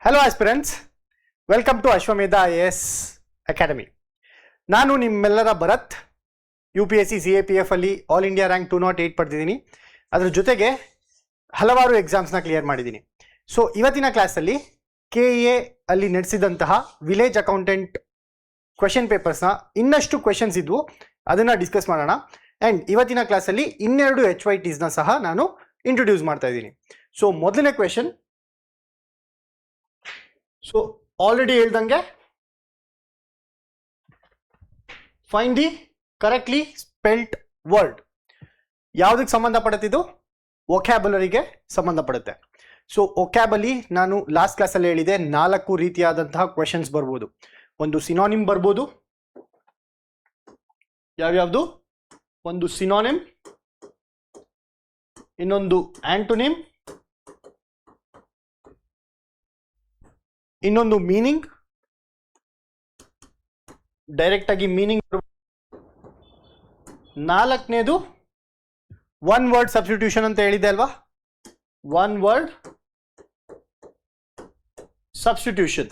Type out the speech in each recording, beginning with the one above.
Hello aspirants, welcome to Ashwamedha IAS academy. ನಾನು ನಿಮ್ಮೆಲ್ಲರ Bharat. UPSC CAPF ಅಲ್ಲಿ ಆಲ್ ಇಂಡಿಯಾ ರ್ಯಾಂಕ್ 208 ಪಡೆದಿದ್ದೀನಿ. ಅದ್ರ ಜೊತೆಗೆ ಹಲವಾರು ಎಕ್ಸಾಮ್ಸ್ನ ಕ್ಲಿಯರ್ ಮಾಡಿದ್ದೀನಿ. ಸೊ ಇವತ್ತಿನ ಕ್ಲಾಸಲ್ಲಿ KA ಅಲ್ಲಿ ನಡೆಸಿದಂತಹ ವಿಲೇಜ್ ಅಕೌಂಟೆಂಟ್ ಕ್ವೆಶನ್ ಪೇಪರ್ಸ್ನ ಇನ್ನಷ್ಟು ಕ್ವೆಶನ್ಸ್ ಇದ್ವು, ಅದನ್ನು ಡಿಸ್ಕಸ್ ಮಾಡೋಣ. ಆ್ಯಂಡ್ ಇವತ್ತಿನ ಕ್ಲಾಸಲ್ಲಿ ಇನ್ನೆರಡು HYTsನ ಸಹ ನಾನು ಇಂಟ್ರೊಡ್ಯೂಸ್ ಮಾಡ್ತಾ ಇದ್ದೀನಿ. ಸೊ ಮೊದಲನೇ ಕ್ವೆಶನ್, ಸೊ ಆಲ್ರೆಡಿ ಹೇಳ್ದಂಗೆ find the correctly spelt word. ಯಾವುದಕ್ಕೆ ಸಂಬಂಧಪಡುತ್ತಿದ್ದು? ವೊಕ್ಯಾಬುಲರಿಗೆ ಸಂಬಂಧಪಡುತ್ತೆ. ಸೊ ವೊಕ್ಯಾಬಲಿ ನಾನು ಲಾಸ್ಟ್ ಕ್ಲಾಸಲ್ಲಿ ಹೇಳಿದೆ 4 ರೀತಿಯಾದಂತಹ ಕ್ವೆಶನ್ಸ್ ಬರ್ಬೋದು. ಒಂದು ಸಿನಾನಿಮ್ ಬರ್ಬೋದು. ಯಾವ್ಯಾವುದು? ಒಂದು ಸಿನಾನಿಮ್, ಇನ್ನೊಂದು ಆಂಟೋನಿಮ್, ಇನ್ನೊಂದು ಮೀನಿಂಗ್, ಡೈರೆಕ್ಟ್ ಆಗಿ ಮೀನಿಂಗ್. 4ನೇದು ಒನ್ ವರ್ಡ್ ಸಬ್ಸ್ಟಿಟ್ಯೂಷನ್ ಅಂತ ಹೇಳಿದೆ ಅಲ್ವಾ? One word substitution.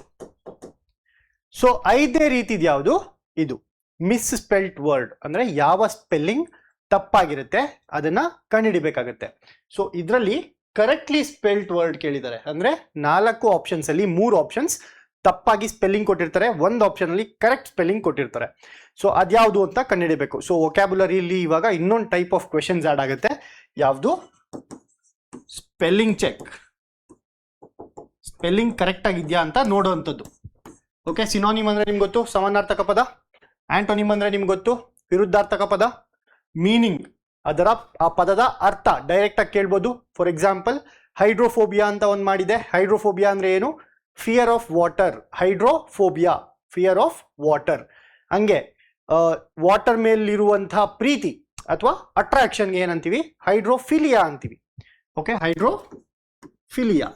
ಸೊ 5ನೇ ರೀತಿದು ಯಾವುದು? ಇದು ಮಿಸ್ ಸ್ಪೆಲ್ಟ್ ವರ್ಡ್, ಅಂದ್ರೆ ಯಾವ ಸ್ಪೆಲ್ಲಿಂಗ್ ತಪ್ಪಾಗಿರುತ್ತೆ ಅದನ್ನ ಕಂಡುಹಿಡಿಬೇಕಾಗತ್ತೆ. ಸೊ ಇದರಲ್ಲಿ ಕರೆಕ್ಟ್ಲಿ ಸ್ಪೆಲ್ಟ್ ವರ್ಡ್ ಕೇಳಿದ್ದಾರೆ. ಅಂದ್ರೆ 4 ಆಪ್ಷನ್ಸ್ ಅಲ್ಲಿ 3 ಆಪ್ಷನ್ಸ್ ತಪ್ಪಾಗಿ ಸ್ಪೆಲ್ಲಿಂಗ್ ಕೊಟ್ಟಿರ್ತಾರೆ, ಒಂದು ಆಪ್ಷನ್ ಅಲ್ಲಿ ಕರೆಕ್ಟ್ ಸ್ಪೆಲ್ಲಿಂಗ್ ಕೊಟ್ಟಿರ್ತಾರೆ. ಸೊ ಅದ್ಯಾವುದು ಅಂತ ಕಂಡುಹಿಡಿಬೇಕು. ಸೊ ವೊಕ್ಯಾಬುಲರಿಲಿ ಇವಾಗ ಇನ್ನೊಂದು ಟೈಪ್ ಆಫ್ ಕ್ವೆಶನ್ಸ್ ಆಡ್ ಆಗುತ್ತೆ. ಯಾವುದು? Spelling check. ಸ್ಪೆಲ್ಲಿಂಗ್ ಕರೆಕ್ಟ್ ಆಗಿದೆಯಾ ಅಂತ ನೋಡುವಂಥದ್ದು. ಓಕೆ, ಸಿನಾನಿಮ್ ಅಂದ್ರೆ ನಿಮ್ಗೆ ಗೊತ್ತು, ಸಮಾನಾರ್ಥಕ ಪದ. ಆಂಟೋನಿಮ್ ಅಂದ್ರೆ ನಿಮ್ಗೆ ಗೊತ್ತು, ವಿರುದ್ಧಾರ್ಥಕ ಪದ. ಮೀನಿಂಗ್, ಅದರ ಆ ಪದದ ಅರ್ಥ ಡೈರೆಕ್ಟ್ ಆಗಿ ಕೇಳ್ಬೋದು. ಫಾರ್ ಎಕ್ಸಾಂಪಲ್, ಹೈಡ್ರೋಫೋಬಿಯಾ ಅಂತ ಒಂದು ಮಾಡಿದೆ. ಹೈಡ್ರೋಫೋಬಿಯಾ ಅಂದ್ರೆ ಏನು? Fear of water. Hydrophobia, fear of water. ಹಂಗೆ ವಾಟರ್ ಮೇಲಿರುವಂತಹ ಪ್ರೀತಿ ಅಥವಾ ಅಟ್ರಾಕ್ಷನ್ಗೆ ಏನಂತೀವಿ? ಹೈಡ್ರೋಫಿಲಿಯಾ ಅಂತೀವಿ. ಓಕೆ, ಹೈಡ್ರೋಫಿಲಿಯಾ,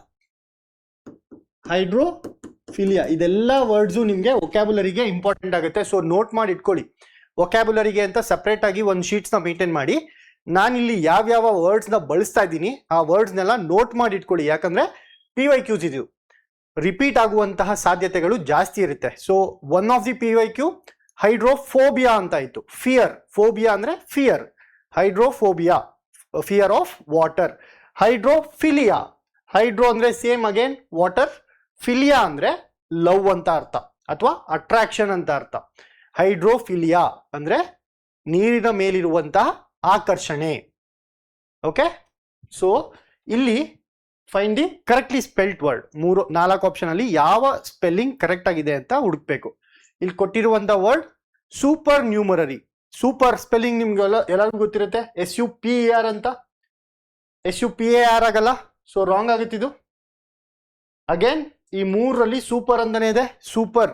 ಹೈಡ್ರೋಫಿಲಿಯಾ. ಇದೆಲ್ಲ ವರ್ಡ್ಸು ನಿಮಗೆ ವೊಕ್ಯಾಬುಲರಿಗೆ ಇಂಪಾರ್ಟೆಂಟ್ ಆಗುತ್ತೆ. ಸೊ ನೋಟ್ ಮಾಡಿ ಇಟ್ಕೊಳ್ಳಿ. ವೊಕ್ಯಾಬುಲರಿಗೆ ಅಂತ ಸಪ್ರೇಟ್ ಆಗಿ ಒಂದು ಶೀಟ್ಸ್ನ ಮೇಂಟೈನ್ ಮಾಡಿ. ನಾನಿಲ್ಲಿ ಯಾವ್ಯಾವ ವರ್ಡ್ಸ್ನ ಬಳಸ್ತಾ ಇದ್ದೀನಿ ಆ ವರ್ಡ್ಸ್ನೆಲ್ಲ ನೋಟ್ ಮಾಡಿ ಇಟ್ಕೊಳ್ಳಿ. ಯಾಕಂದ್ರೆ PYQs ಇದು ರಿಪೀಟ್ ಆಗುವಂತಹ ಸಾಧ್ಯತೆಗಳು ಜಾಸ್ತಿ ಇರುತ್ತೆ. So one of the PYQ hydrophobia ಅಂತ ಇತ್ತು. ಫಿಯರ್, ಫೋಬಿಯಾ ಅಂದ್ರೆ fear. Hydrophobia, fear of water. Hydrophilia, hydro ಅಂದ್ರೆ ಸೇಮ್ ಅಗೇನ್ ವಾಟರ್, ಫಿಲಿಯಾ ಅಂದ್ರೆ ಲವ್ ಅಂತ ಅರ್ಥ ಅಥವಾ ಅಟ್ರಾಕ್ಷನ್ ಅಂತ ಅರ್ಥ. ಹೈಡ್ರೋಫಿಲಿಯಾ ಅಂದ್ರೆ ನೀರಿನ ಮೇಲಿರುವಂತಹ ಆಕರ್ಷಣೆ. ಓಕೆ, ಸೊ ಇಲ್ಲಿ find the correctly spelt word. 4 option ಅಲ್ಲಿ ಯಾವ ಸ್ಪೆಲ್ಲಿಂಗ್ ಕರೆಕ್ಟ್ ಆಗಿದೆ ಅಂತ ಹುಡುಕ್ಬೇಕು. ಇಲ್ಲಿ ಕೊಟ್ಟಿರುವಂತ word supernumerary. Super spelling ನಿಮ್ಗೆ ಎಲ್ಲರಿಗೂ ಗೊತ್ತಿರುತ್ತೆ, SUPER ಅಂತ. SUPAR ಆಗಲ್ಲ, ಸೊ ರಾಂಗ್ ಆಗುತ್ತಿದ್ದು. ಅಗೇನ್ ಈ 3ರಲ್ಲಿ ಸೂಪರ್ ಅಂತಾನೆ ಇದೆ. ಸೂಪರ್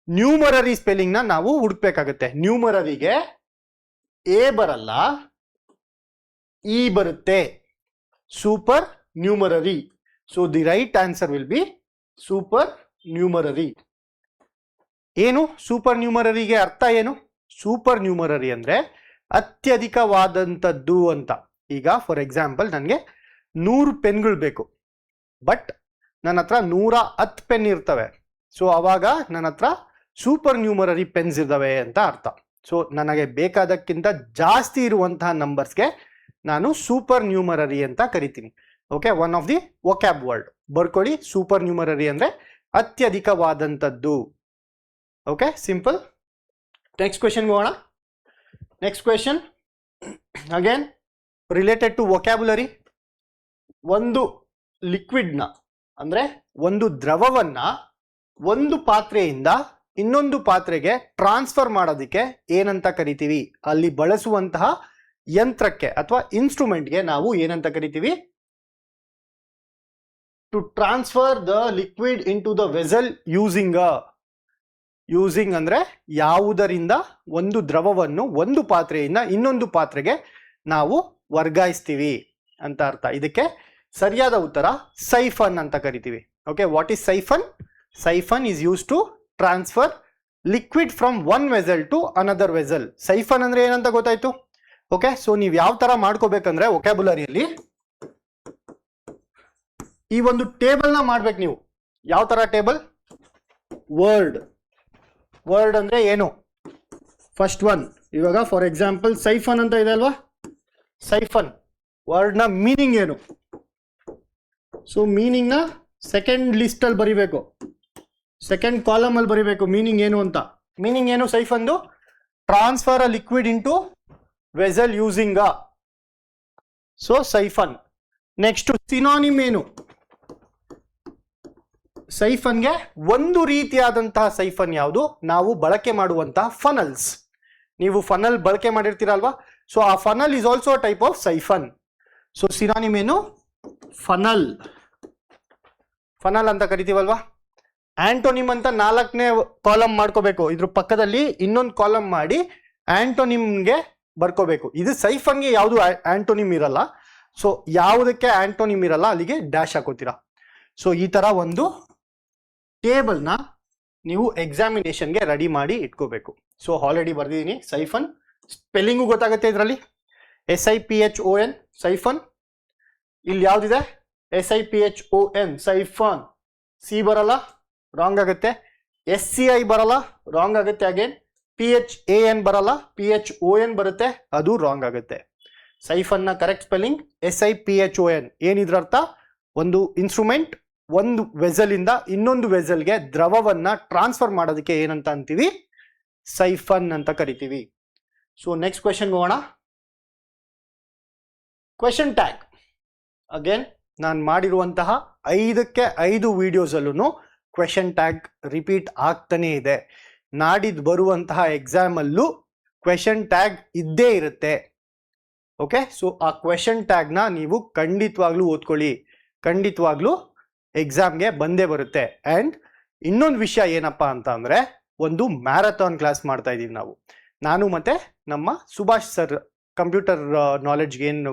ನ್ಯೂಮರರಿ ಸ್ಪೆಲ್ಲಿಂಗ್ ನ ನಾವು ಹುಡುಕ್ಬೇಕಾಗುತ್ತೆ. ನ್ಯೂಮರರಿಗೆ A ಬರಲ್ಲ, E ಬರುತ್ತೆ. Super numerary. So the right answer will B super numerary. ಏನು ಸೂಪರ್ ನ್ಯೂಮರರಿಗೆ ಅರ್ಥ ಏನು? ಸೂಪರ್ ನ್ಯೂಮರರಿ ಅಂದ್ರೆ ಅತ್ಯಧಿಕವಾದಂಥದ್ದು ಅಂತ. ಈಗ ಫಾರ್ ಎಕ್ಸಾಂಪಲ್ ನನಗೆ 100 ಪೆನ್ಗಳು ಬೇಕು, ಬಟ್ ನನ್ನ ಹತ್ರ 110 ಪೆನ್ ಇರ್ತವೆ. ಸೊ ಅವಾಗ ನನ್ನ ಹತ್ರ ಸೂಪರ್ ನ್ಯೂಮರರಿ ಪೆನ್ಸ್ ಇದ್ದಾವೆ ಅಂತ ಅರ್ಥ. ಸೊ ನನಗೆ ಬೇಕಾದಕ್ಕಿಂತ ಜಾಸ್ತಿ ಇರುವಂತಹ ನಂಬರ್ಸ್ಗೆ ನಾನು ಸೂಪರ್ ನ್ಯೂಮರರಿ ಅಂತ ಕರಿತೀನಿ. Okay, one of the vocab word ಬರ್ಕೊಳ್ಳಿ. ಸೂಪರ್ ನ್ಯೂಮರರಿ ಅಂದ್ರೆ ಅತ್ಯಧಿಕವಾದಂಥದ್ದು. Okay, simple. ನೆಕ್ಸ್ಟ್ ಕ್ವೆಶನ್ಗೆ ಹೋಗೋಣ. Next question again related to vocabulary. ಒಂದು ಲಿಕ್ವಿಡ್ನ ಅಂದ್ರೆ ಒಂದು ದ್ರವವನ್ನ ಒಂದು ಪಾತ್ರೆಯಿಂದ ಇನ್ನೊಂದು ಪಾತ್ರೆಗೆ ಟ್ರಾನ್ಸ್ಫರ್ ಮಾಡೋದಕ್ಕೆ ಏನಂತ ಕರಿತೀವಿ? ಅಲ್ಲಿ ಬಳಸುವಂತಹ ಯಂತ್ರಕ್ಕೆ ಅಥವಾ ಇನ್ಸ್ಟ್ರೂಮೆಂಟ್ಗೆ ನಾವು ಏನಂತ ಕರಿತೀವಿ? To transfer the liquid into the vessel using. Using ಅಂದ್ರೆ ಯಾವುದರಿಂದ ಒಂದು ದ್ರವವನ್ನು ಒಂದು ಪಾತ್ರೆಯಿಂದ ಇನ್ನೊಂದು ಪಾತ್ರೆಗೆ ನಾವು ವರ್ಗಾಯಿಸ್ತೀವಿ ಅಂತ ಅರ್ಥ. ಇದಕ್ಕೆ ಸರಿಯಾದ ಉತ್ತರ ಸೈಫನ್ ಅಂತ ಕರಿತೀವಿ. Okay, what is siphon? Siphon is use to transfer liquid from one vessel to another vessel. Siphon ಅಂದ್ರೆ ಏನಂತ ಗೊತ್ತಾಯ್ತು? ಓಕೆ, ಸೊ ನೀವು ಯಾವ ತರ ಮಾಡ್ಕೋಬೇಕಂದ್ರೆ ವೊಕ್ಯಾಬುಲರಿಯಲ್ಲಿ ಈ ಒಂದು ಟೇಬಲ್ ನ ಮಾಡ್ಬೇಕು ನೀವು. ಯಾವ ತರ ಟೇಬಲ್? ವರ್ಡ್. ವರ್ಡ್ ಅಂದ್ರೆ ಏನು? ಫಸ್ಟ್ ಒನ್, ಇವಾಗ ಫಾರ್ ಎಕ್ಸಾಂಪಲ್ ಸೈಫನ್ ಅಂತ ಇದೆ ಅಲ್ವಾ? ಸೈಫನ್ ವರ್ಡ್ ನ ಮೀನಿಂಗ್ ಏನು? ಸೊ ಮೀನಿಂಗ್ ನ ಸೆಕೆಂಡ್ ಲಿಸ್ಟ್ ಅಲ್ಲಿ ಬರಿಬೇಕು, ಸೆಕೆಂಡ್ ಕಾಲಮ್ ಅಲ್ಲಿ ಬರಿಬೇಕು ಮೀನಿಂಗ್ ಏನು ಅಂತ. ಮೀನಿಂಗ್ ಏನು ಸೈಫನ್ದು? Transfer a liquid into vessel using a. So siphon. Next synonym ಏನು? ಸೈಫನ್ಗೆ ಒಂದು ರೀತಿಯಾದಂತಹ ಸೈಫನ್ ಯಾವುದು? ನಾವು ಬಳಕೆ ಮಾಡುವಂತಹ ಫನಲ್ಸ್. ನೀವು ಫನಲ್ ಬಳಕೆ ಮಾಡಿರ್ತೀರಲ್ವಾ? ಸೊ ಆ funnel is also type of siphon. So synonym ಏನು? ಫನಲ್. ಫನಲ್ ಅಂತ ಕರಿತೀವಲ್ವಾ? ಆಂಟೋನಿಮ್ ಅಂತ 4ನೇ ಕಾಲಮ್ ಮಾಡ್ಕೋಬೇಕು, ಇದ್ರ ಪಕ್ಕದಲ್ಲಿ ಇನ್ನೊಂದು ಕಾಲಮ್ ಮಾಡಿ ಆಂಟೋನಿಮ್ಗೆ ಬರ್ಕೋಬೇಕು. ಇದು ಸೈಫನ್ಗೆ ಯಾವುದು ಆಂಟೋನಿಮ್ ಇರಲ್ಲ. ಸೊ ಯಾವುದಕ್ಕೆ ಆಂಟೋನಿಮ್ ಇರಲ್ಲ ಅಲ್ಲಿಗೆ ಡ್ಯಾಶ್ ಹಾಕೋತೀರಾ. ಸೊ ಈ ತರ ಒಂದು ಟೇಬಲ್ನ ನೀವು ಎಕ್ಸಾಮಿನೇಷನ್ಗೆ ರೆಡಿ ಮಾಡಿ ಇಟ್ಕೋಬೇಕು. ಸೊ ಆಲ್ರೆಡಿ ಬರ್ದಿದ್ದೀನಿ ಸೈಫನ್. ಸ್ಪೆಲ್ಲಿಂಗು ಗೊತ್ತಾಗುತ್ತೆ ಇದರಲ್ಲಿ. SIPHON siphon. ಇಲ್ಲಿ ಯಾವ್ದಿದೆ? SIPHON siphon. ಸಿ ಬರಲ್ಲ, ರಾಂಗ್ ಆಗುತ್ತೆ. SCI ಬರಲ್ಲ, ರಾಂಗ್ ಆಗುತ್ತೆ. ಅಗೇನ್ PHAN ಬರಲ್ಲ, PHON ಬರುತ್ತೆ, ಅದು ರಾಂಗ್ ಆಗುತ್ತೆ. ಸೈಫನ್ ನ ಕರೆಕ್ಟ್ ಸ್ಪೆಲ್ಲಿಂಗ್ SIPHON. ಏನಿದ್ರ ಅರ್ಥ? ಒಂದು ಇನ್ಸ್ಟ್ರೂಮೆಂಟ್ ಒಂದು ವೆಸಲ್ ಇಂದ ಇನ್ನೊಂದು ವೆಸಲ್ಗೆ ದ್ರವವನ್ನ ಟ್ರಾನ್ಸ್ಫರ್ ಮಾಡೋದಕ್ಕೆ ಏನಂತ ಅಂತೀವಿ? ಸೈಫನ್ ಅಂತ ಕರಿತೀವಿ. ಸೊ ನೆಕ್ಸ್ಟ್ ಕ್ವೆಶನ್ ಹೋಗೋಣ. Question tag. ಅಗೇನ್ ನಾನು ಮಾಡಿರುವಂತಹ 5ಕ್ಕೆ 5 ವಿಡಿಯೋಸ್ ಅಲ್ಲೂ ಕ್ವೆಶನ್ ಟ್ಯಾಗ್ ರಿಪೀಟ್ ಆಗ್ತಾನೆ ಇದೆ. ನಾಡಿದ್ದು ಬರುವಂತಹ ಎಕ್ಸಾಮ್ ಅಲ್ಲೂ ಕ್ವೆಶನ್ ಟ್ಯಾಗ್ ಇದ್ದೇ ಇರುತ್ತೆ. ಓಕೆ, ಸೊ ಆ ಕ್ವೆಶನ್ ಟ್ಯಾಗ್ ನ ನೀವು ಖಂಡಿತವಾಗ್ಲೂ ಓದ್ಕೊಳ್ಳಿ, ಖಂಡಿತವಾಗ್ಲೂ ಎಕ್ಸಾಮ್ಗೆ ಬಂದೇ ಬರುತ್ತೆ. ಅಂಡ್ ಇನ್ನೊಂದು ವಿಷಯ ಏನಪ್ಪಾ ಅಂತ ಅಂದ್ರೆ, ಒಂದು ಮ್ಯಾರಥಾನ್ ಕ್ಲಾಸ್ ಮಾಡ್ತಾ ಇದೀವಿ ನಾವು. ನಾನು ಮತ್ತೆ ನಮ್ಮ ಸುಭಾಷ್ ಸರ್ ಕಂಪ್ಯೂಟರ್ ನಾಲೆಡ್ಜ್ಗೆ ಏನು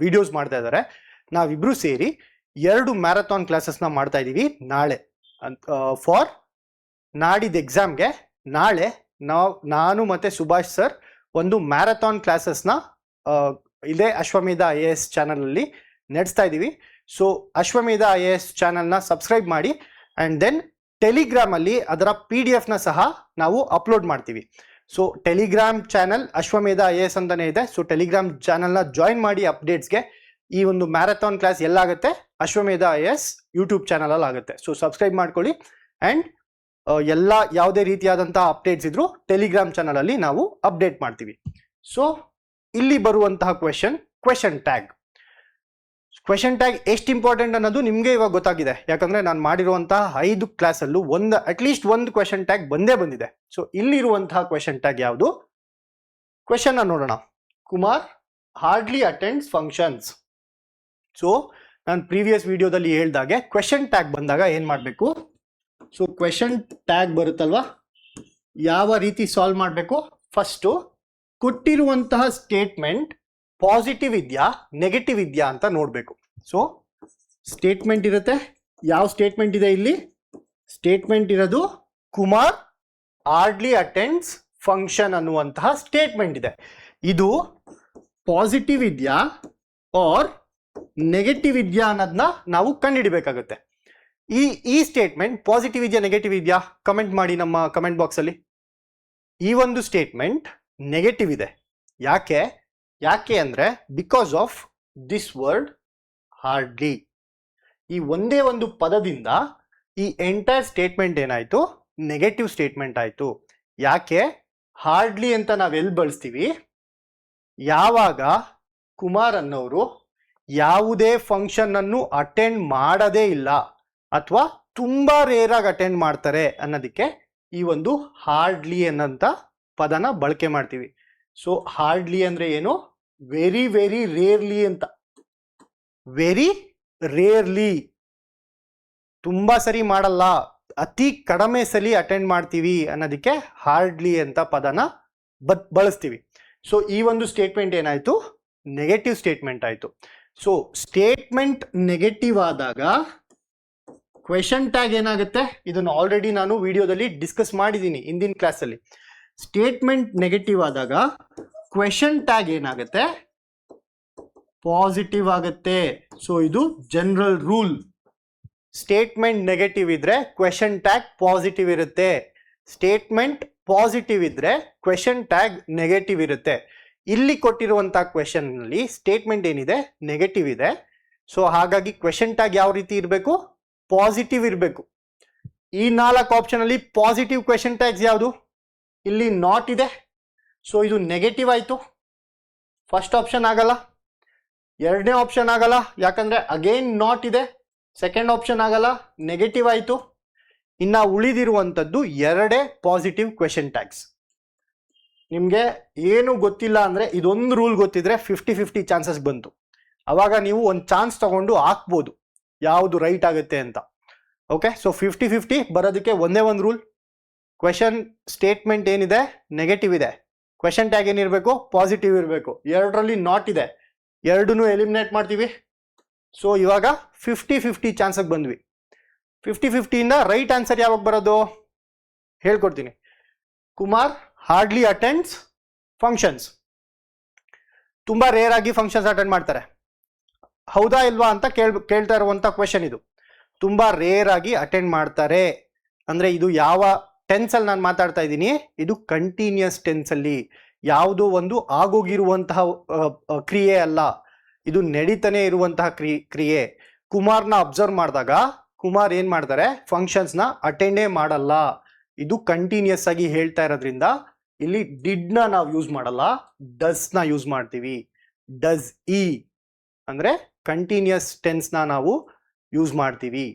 ವಿಡಿಯೋಸ್ ಮಾಡ್ತಾ ಇದ್ದಾರೆ, ನಾವಿಬ್ರು ಸೇರಿ 2 ಮ್ಯಾರಥಾನ್ ಕ್ಲಾಸಸ್ನ ಮಾಡ್ತಾ ಇದೀವಿ ನಾಳೆ. ಫಾರ್ ನಾಡಿದ ಎಕ್ಸಾಮ್ಗೆ ನಾಳೆ ನಾನು ಮತ್ತೆ ಸುಭಾಷ್ ಸರ್ ಒಂದು ಮ್ಯಾರಥಾನ್ ಕ್ಲಾಸಸ್ನ ಇದೇ ಅಶ್ವಮೇಧ IAS ಚಾನಲ್ ಅಲ್ಲಿ ನಡೆಸ್ತಾ ಇದ್ದೀವಿ. ಸೊ ಅಶ್ವಮೇಧ IAS ಚಾನಲ್ನ ಸಬ್ಸ್ಕ್ರೈಬ್ ಮಾಡಿ. ಆ್ಯಂಡ್ ದೆನ್ ಟೆಲಿಗ್ರಾಮ್ ಅಲ್ಲಿ ಅದರ PDF ನ ಸಹ ನಾವು ಅಪ್ಲೋಡ್ ಮಾಡ್ತೀವಿ. ಸೊ ಟೆಲಿಗ್ರಾಮ್ ಚಾನಲ್ ಅಶ್ವಮೇಧ IAS ಅಂತಾನೆ ಇದೆ. ಸೊ ಟೆಲಿಗ್ರಾಮ್ ಚಾನಲ್ನ ಜಾಯಿನ್ ಮಾಡಿ ಅಪ್ಡೇಟ್ಸ್ಗೆ. ಈ ಒಂದು ಮ್ಯಾರಥಾನ್ ಕ್ಲಾಸ್ ಎಲ್ಲಾಗುತ್ತೆ? ಅಶ್ವಮೇಧ IAS ಯೂಟ್ಯೂಬ್ ಚಾನಲ್ ಅಲ್ಲಿ ಆಗುತ್ತೆ. ಸೊ ಸಬ್ಸ್ಕ್ರೈಬ್ ಮಾಡ್ಕೊಳ್ಳಿ. ಆ್ಯಂಡ್ ಎಲ್ಲ ಯಾವುದೇ ರೀತಿಯಾದಂತಹ ಅಪ್ಡೇಟ್ಸ್ ಇದ್ರು ಟೆಲಿಗ್ರಾಮ್ ಚಾನಲ್ ಅಲ್ಲಿ ನಾವು ಅಪ್ಡೇಟ್ ಮಾಡ್ತೀವಿ. ಸೊ ಇಲ್ಲಿ ಬರುವಂತಹ ಕ್ವೆಶನ್ ಟ್ಯಾಗ್. ಕ್ವೆಶನ್ ಟ್ಯಾಗ್ ಎಷ್ಟು ಇಂಪಾರ್ಟೆಂಟ್ ಅನ್ನೋದು ನಿಮಗೆ ಇವಾಗ ಗೊತ್ತಾಗಿದೆ. ಯಾಕಂದ್ರೆ ನಾನು ಮಾಡಿರುವಂತಹ 5 ಕ್ಲಾಸಲ್ಲೂ ಅಟ್ಲೀಸ್ಟ್ ಒಂದು ಕ್ವೆಶನ್ ಟ್ಯಾಗ್ ಬಂದಿದೆ. ಸೊ ಇಲ್ಲಿರುವಂತಹ ಕ್ವೆಶನ್ ಟ್ಯಾಗ್ ಯಾವುದು? ಕ್ವೆಶನ್ ನೋಡೋಣ. Kumar hardly attends functions. So ನಾನು ಪ್ರೀವಿಯಸ್ ವಿಡಿಯೋದಲ್ಲಿ ಹೇಳ್ದಾಗೆ ಕ್ವೆಶನ್ ಟ್ಯಾಗ್ ಬಂದಾಗ ಏನ್ ಮಾಡಬೇಕು? ಸೊ ಕ್ವೆಶನ್ ಟ್ಯಾಗ್ ಬರುತ್ತಲ್ವಾ, ಯಾವ ರೀತಿ ಸಾಲ್ವ್ ಮಾಡಬೇಕು? ಫಸ್ಟು ಕೊಟ್ಟಿರುವಂತಹ ಸ್ಟೇಟ್ಮೆಂಟ್ ಪಾಸಿಟಿವ್ ಇದೆಯಾ ನೆಗೆಟಿವ್ ಇದೆಯಾ ಅಂತ ನೋಡಬೇಕು. ಸೊ ಸ್ಟೇಟ್ಮೆಂಟ್ ಇರುತ್ತೆ. ಯಾವ ಸ್ಟೇಟ್ಮೆಂಟ್ ಇದೆ ಇಲ್ಲಿ? ಸ್ಟೇಟ್ಮೆಂಟ್ ಇರೋದು ಕುಮಾರ್ ಹಾರ್ಡ್ಲಿ ಅಟೆಂಡ್ಸ್ ಫಂಕ್ಷನ್ ಅನ್ನುವಂತಹ ಸ್ಟೇಟ್ಮೆಂಟ್ ಇದೆ. ಇದು ಪಾಸಿಟಿವ್ ಇದೆಯಾ ಆರ್ ನೆಗೆಟಿವ್ ಇದೆಯಾ ಅನ್ನೋದನ್ನ ನಾವು ಕಂಡುಹಿಡಿಬೇಕಾಗುತ್ತೆ. ಈ ಸ್ಟೇಟ್ಮೆಂಟ್ ಪಾಸಿಟಿವ್ ಇದೆಯಾ ನೆಗೆಟಿವ್ ಇದೆಯಾ? ಕಮೆಂಟ್ ಮಾಡಿ ನಮ್ಮ ಕಮೆಂಟ್ ಬಾಕ್ಸ್ ಅಲ್ಲಿ. ಈ ಒಂದು ಸ್ಟೇಟ್ಮೆಂಟ್ ನೆಗೆಟಿವ್ ಇದೆ. ಯಾಕೆ ಅಂದ್ರೆ because of this word hardly. ಈ ಒಂದೇ ಒಂದು ಪದದಿಂದ ಈ ಎಂಟೈರ್ ಸ್ಟೇಟ್ಮೆಂಟ್ ಏನಾಯ್ತು? ನೆಗೆಟಿವ್ ಸ್ಟೇಟ್ಮೆಂಟ್ ಆಯ್ತು. ಯಾಕೆ ಹಾರ್ಡ್ಲಿ ಅಂತ ನಾವೆಲ್ಲಿ ಬಳಸ್ತೀವಿ? ಯಾವಾಗ ಕುಮಾರ್ ಅನ್ನೋರು ಯಾವುದೇ ಫಂಕ್ಷನ್ ಅನ್ನು ಅಟೆಂಡ್ ಮಾಡದೇ ಇಲ್ಲ ಅಥವಾ ತುಂಬಾ ರೇರ್ ಆಗಿ ಅಟೆಂಡ್ ಮಾಡ್ತಾರೆ ಅನ್ನೋದಕ್ಕೆ ಈ ಒಂದು ಹಾರ್ಡ್ಲಿ ಅನ್ನೋಂಥ ಪದನ ಬಳಕೆ ಮಾಡ್ತೀವಿ. ಸೊ ಹಾರ್ಡ್ಲಿ ಅಂದ್ರೆ ಏನು? ವೆರಿ ವೆರಿ ರೇರ್ಲಿ ಅಂತ. ವೆರಿ ರೇರ್ಲಿ, ತುಂಬಾ ಸರಿ ಮಾಡಲ್ಲ, ಅತಿ ಕಡಿಮೆ ಸಲ ಅಟೆಂಡ್ ಮಾಡ್ತೀವಿ ಅನ್ನೋದಕ್ಕೆ ಹಾರ್ಡ್ಲಿ ಅಂತ ಪದನ ಬಳಸ್ತೀವಿ. ಸೊ ಈ ಒಂದು ಸ್ಟೇಟ್ಮೆಂಟ್ ಏನಾಯ್ತು? ನೆಗೆಟಿವ್ ಸ್ಟೇಟ್ಮೆಂಟ್ ಆಯ್ತು. ಸೊ ಸ್ಟೇಟ್ಮೆಂಟ್ ನೆಗೆಟಿವ್ ಆದಾಗ ಕ್ವೆಶನ್ ಟ್ಯಾಗ್ ಏನಾಗುತ್ತೆ? ಇದನ್ನು ಆಲ್ರೆಡಿ ನಾನು ವಿಡಿಯೋದಲ್ಲಿ ಡಿಸ್ಕಸ್ ಮಾಡಿದ್ದೀನಿ ಹಿಂದಿನ ಕ್ಲಾಸಲ್ಲಿ. ಸ್ಟೇಟ್ಮೆಂಟ್ ನೆಗೆಟಿವ್ ಆದಾಗ ಕ್ವೆಶನ್ ಟ್ಯಾಗ್ ಏನಾಗುತ್ತೆ? ಪಾಸಿಟಿವ್ ಆಗುತ್ತೆ. ಸೊ ಇದು ಜನರಲ್ ರೂಲ್. ಸ್ಟೇಟ್ಮೆಂಟ್ ನೆಗೆಟಿವ್ ಇದ್ರೆ ಕ್ವೆಶನ್ ಟ್ಯಾಗ್ ಪಾಸಿಟಿವ್ ಇರುತ್ತೆ. ಸ್ಟೇಟ್ಮೆಂಟ್ ಪಾಸಿಟಿವ್ ಇದ್ರೆ ಕ್ವೆಶನ್ ಟ್ಯಾಗ್ ನೆಗೆಟಿವ್ ಇರುತ್ತೆ. ಇಲ್ಲಿ ಕೊಟ್ಟಿರುವಂತಹ ಕ್ವೆಶನ್ ನಲ್ಲಿ ಸ್ಟೇಟ್ಮೆಂಟ್ ಏನಿದೆ ನೆಗೆಟಿವ್ ಇದೆ. ಸೊ ಹಾಗಾಗಿ ಕ್ವೆಶನ್ ಟ್ಯಾಗ್ ಯಾವ ರೀತಿ ಇರಬೇಕು? ಪಾಸಿಟಿವ್ ಇರಬೇಕು. ಈ 4 ಆಪ್ಷನ್ ಅಲ್ಲಿ ಪಾಸಿಟಿವ್ ಕ್ವೆಶನ್ ಟ್ಯಾಗ್ಸ್ ಯಾವುದು? ಇಲ್ಲಿ ನಾಟ್ ಇದೆ, ಸೊ ಇದು ನೆಗೆಟಿವ್ ಆಯ್ತು. ಫಸ್ಟ್ ಆಪ್ಷನ್ ಆಗಲ್ಲ. ಎರಡನೇ ಆಪ್ಷನ್ ಆಗಲ್ಲ, ಯಾಕಂದ್ರೆ ಅಗೈನ್ ನಾಟ್ ಇದೆ. ಸೆಕೆಂಡ್ ಆಪ್ಷನ್ ಆಗಲ್ಲ, ನೆಗೆಟಿವ್ ಆಯ್ತು. ಇನ್ನ ಉಳಿದಿರುವಂಥದ್ದು 2 ಪಾಸಿಟಿವ್ ಕ್ವೆಶನ್ ಟ್ಯಾಗ್ಸ್. ನಿಮಗೆ ಏನು ಗೊತ್ತಿಲ್ಲ ಅಂದ್ರೆ ಇದೊಂದು ರೂಲ್ ಗೊತ್ತಿದ್ರೆ 50-50 ಚಾನ್ಸಸ್ ಬಂತು. ಅವಾಗ ನೀವು ಒಂದು ಚಾನ್ಸ್ ತಗೊಂಡು ಹಾಕ್ಬೋದು ಯಾವುದು ರೈಟ್ ಆಗುತ್ತೆ ಅಂತ. ಓಕೆ, ಸೊ 50-50 ಬರೋದಕ್ಕೆ ಒಂದೇ ಒಂದು ರೂಲ್. ಕ್ವೆಶನ್ ಸ್ಟೇಟ್ಮೆಂಟ್ ಏನಿದೆ ನೆಗೆಟಿವ್ ಇದೆ, ಕ್ವೆಶನ್ ಟ್ಯಾಗ್ ಏನಿರಬೇಕು? ಪಾಸಿಟಿವ್ ಇರಬೇಕು. 2ರಲ್ಲಿ ನಾಟ್ ಇದೆ, 2 ಎಲಿಮಿನೇಟ್ ಮಾಡ್ತೀವಿ. ಸೊ ಇವಾಗ 50-50 ಚಾನ್ಸಕ್ಕೆ ಬಂದ್ವಿ. 50-50 ಇಂದ ರೈಟ್ ಆನ್ಸರ್ ಯಾವಾಗ ಬರೋದು ಹೇಳ್ಕೊಡ್ತೀನಿ. Kumar hardly attends functions. ತುಂಬಾ ರೇರ್ ಆಗಿ ಫಂಕ್ಷನ್ಸ್ ಅಟೆಂಡ್ ಮಾಡ್ತಾರೆ, ಹೌದಾ ಇಲ್ವಾ ಅಂತ ಕೇಳ್ತಾ ಇರುವಂತ ಕ್ವೆಶನ್ ಇದು. ತುಂಬಾ ರೇರ್ ಆಗಿ ಅಟೆಂಡ್ ಮಾಡ್ತಾರೆ ಅಂದ್ರೆ ಇದು ಯಾವ ಟೆನ್ಸ್ ಅಲ್ಲಿ ನಾನು ಮಾತಾಡ್ತಾ ಇದ್ದೀನಿ? ಇದು ಕಂಟಿನ್ಯೂಸ್ ಟೆನ್ಸ್ ಅಲ್ಲಿ. ಯಾವುದೋ ಒಂದು ಆಗೋಗಿರುವಂತಹ ಕ್ರಿಯೆ ಅಲ್ಲ, ಇದು ನಡೀತಾನೆ ಇರುವಂತಹ ಕ್ರಿಯೆ. ಕುಮಾರ್ನ ಅಬ್ಸರ್ವ್ ಮಾಡಿದಾಗ ಕುಮಾರ್ ಏನ್ ಮಾಡ್ತಾರೆ? ಫಂಕ್ಷನ್ಸ್ ನ ಅಟೆಂಡೇ ಮಾಡಲ್ಲ. ಇದು ಕಂಟಿನ್ಯೂಸ್ ಆಗಿ ಹೇಳ್ತಾ ಇರೋದ್ರಿಂದ ಇಲ್ಲಿ ಡಿಡ್ ನ ನಾವು ಯೂಸ್ ಮಾಡಲ್ಲ, ಡಸ್ ನ ಯೂಸ್ ಮಾಡ್ತೀವಿ. ಡಸ್ ಇ ಅಂದ್ರೆ ಕಂಟಿನ್ಯೂಸ್ ಟೆನ್ಸ್ ನ ನಾವು ಯೂಸ್ ಮಾಡ್ತೀವಿ,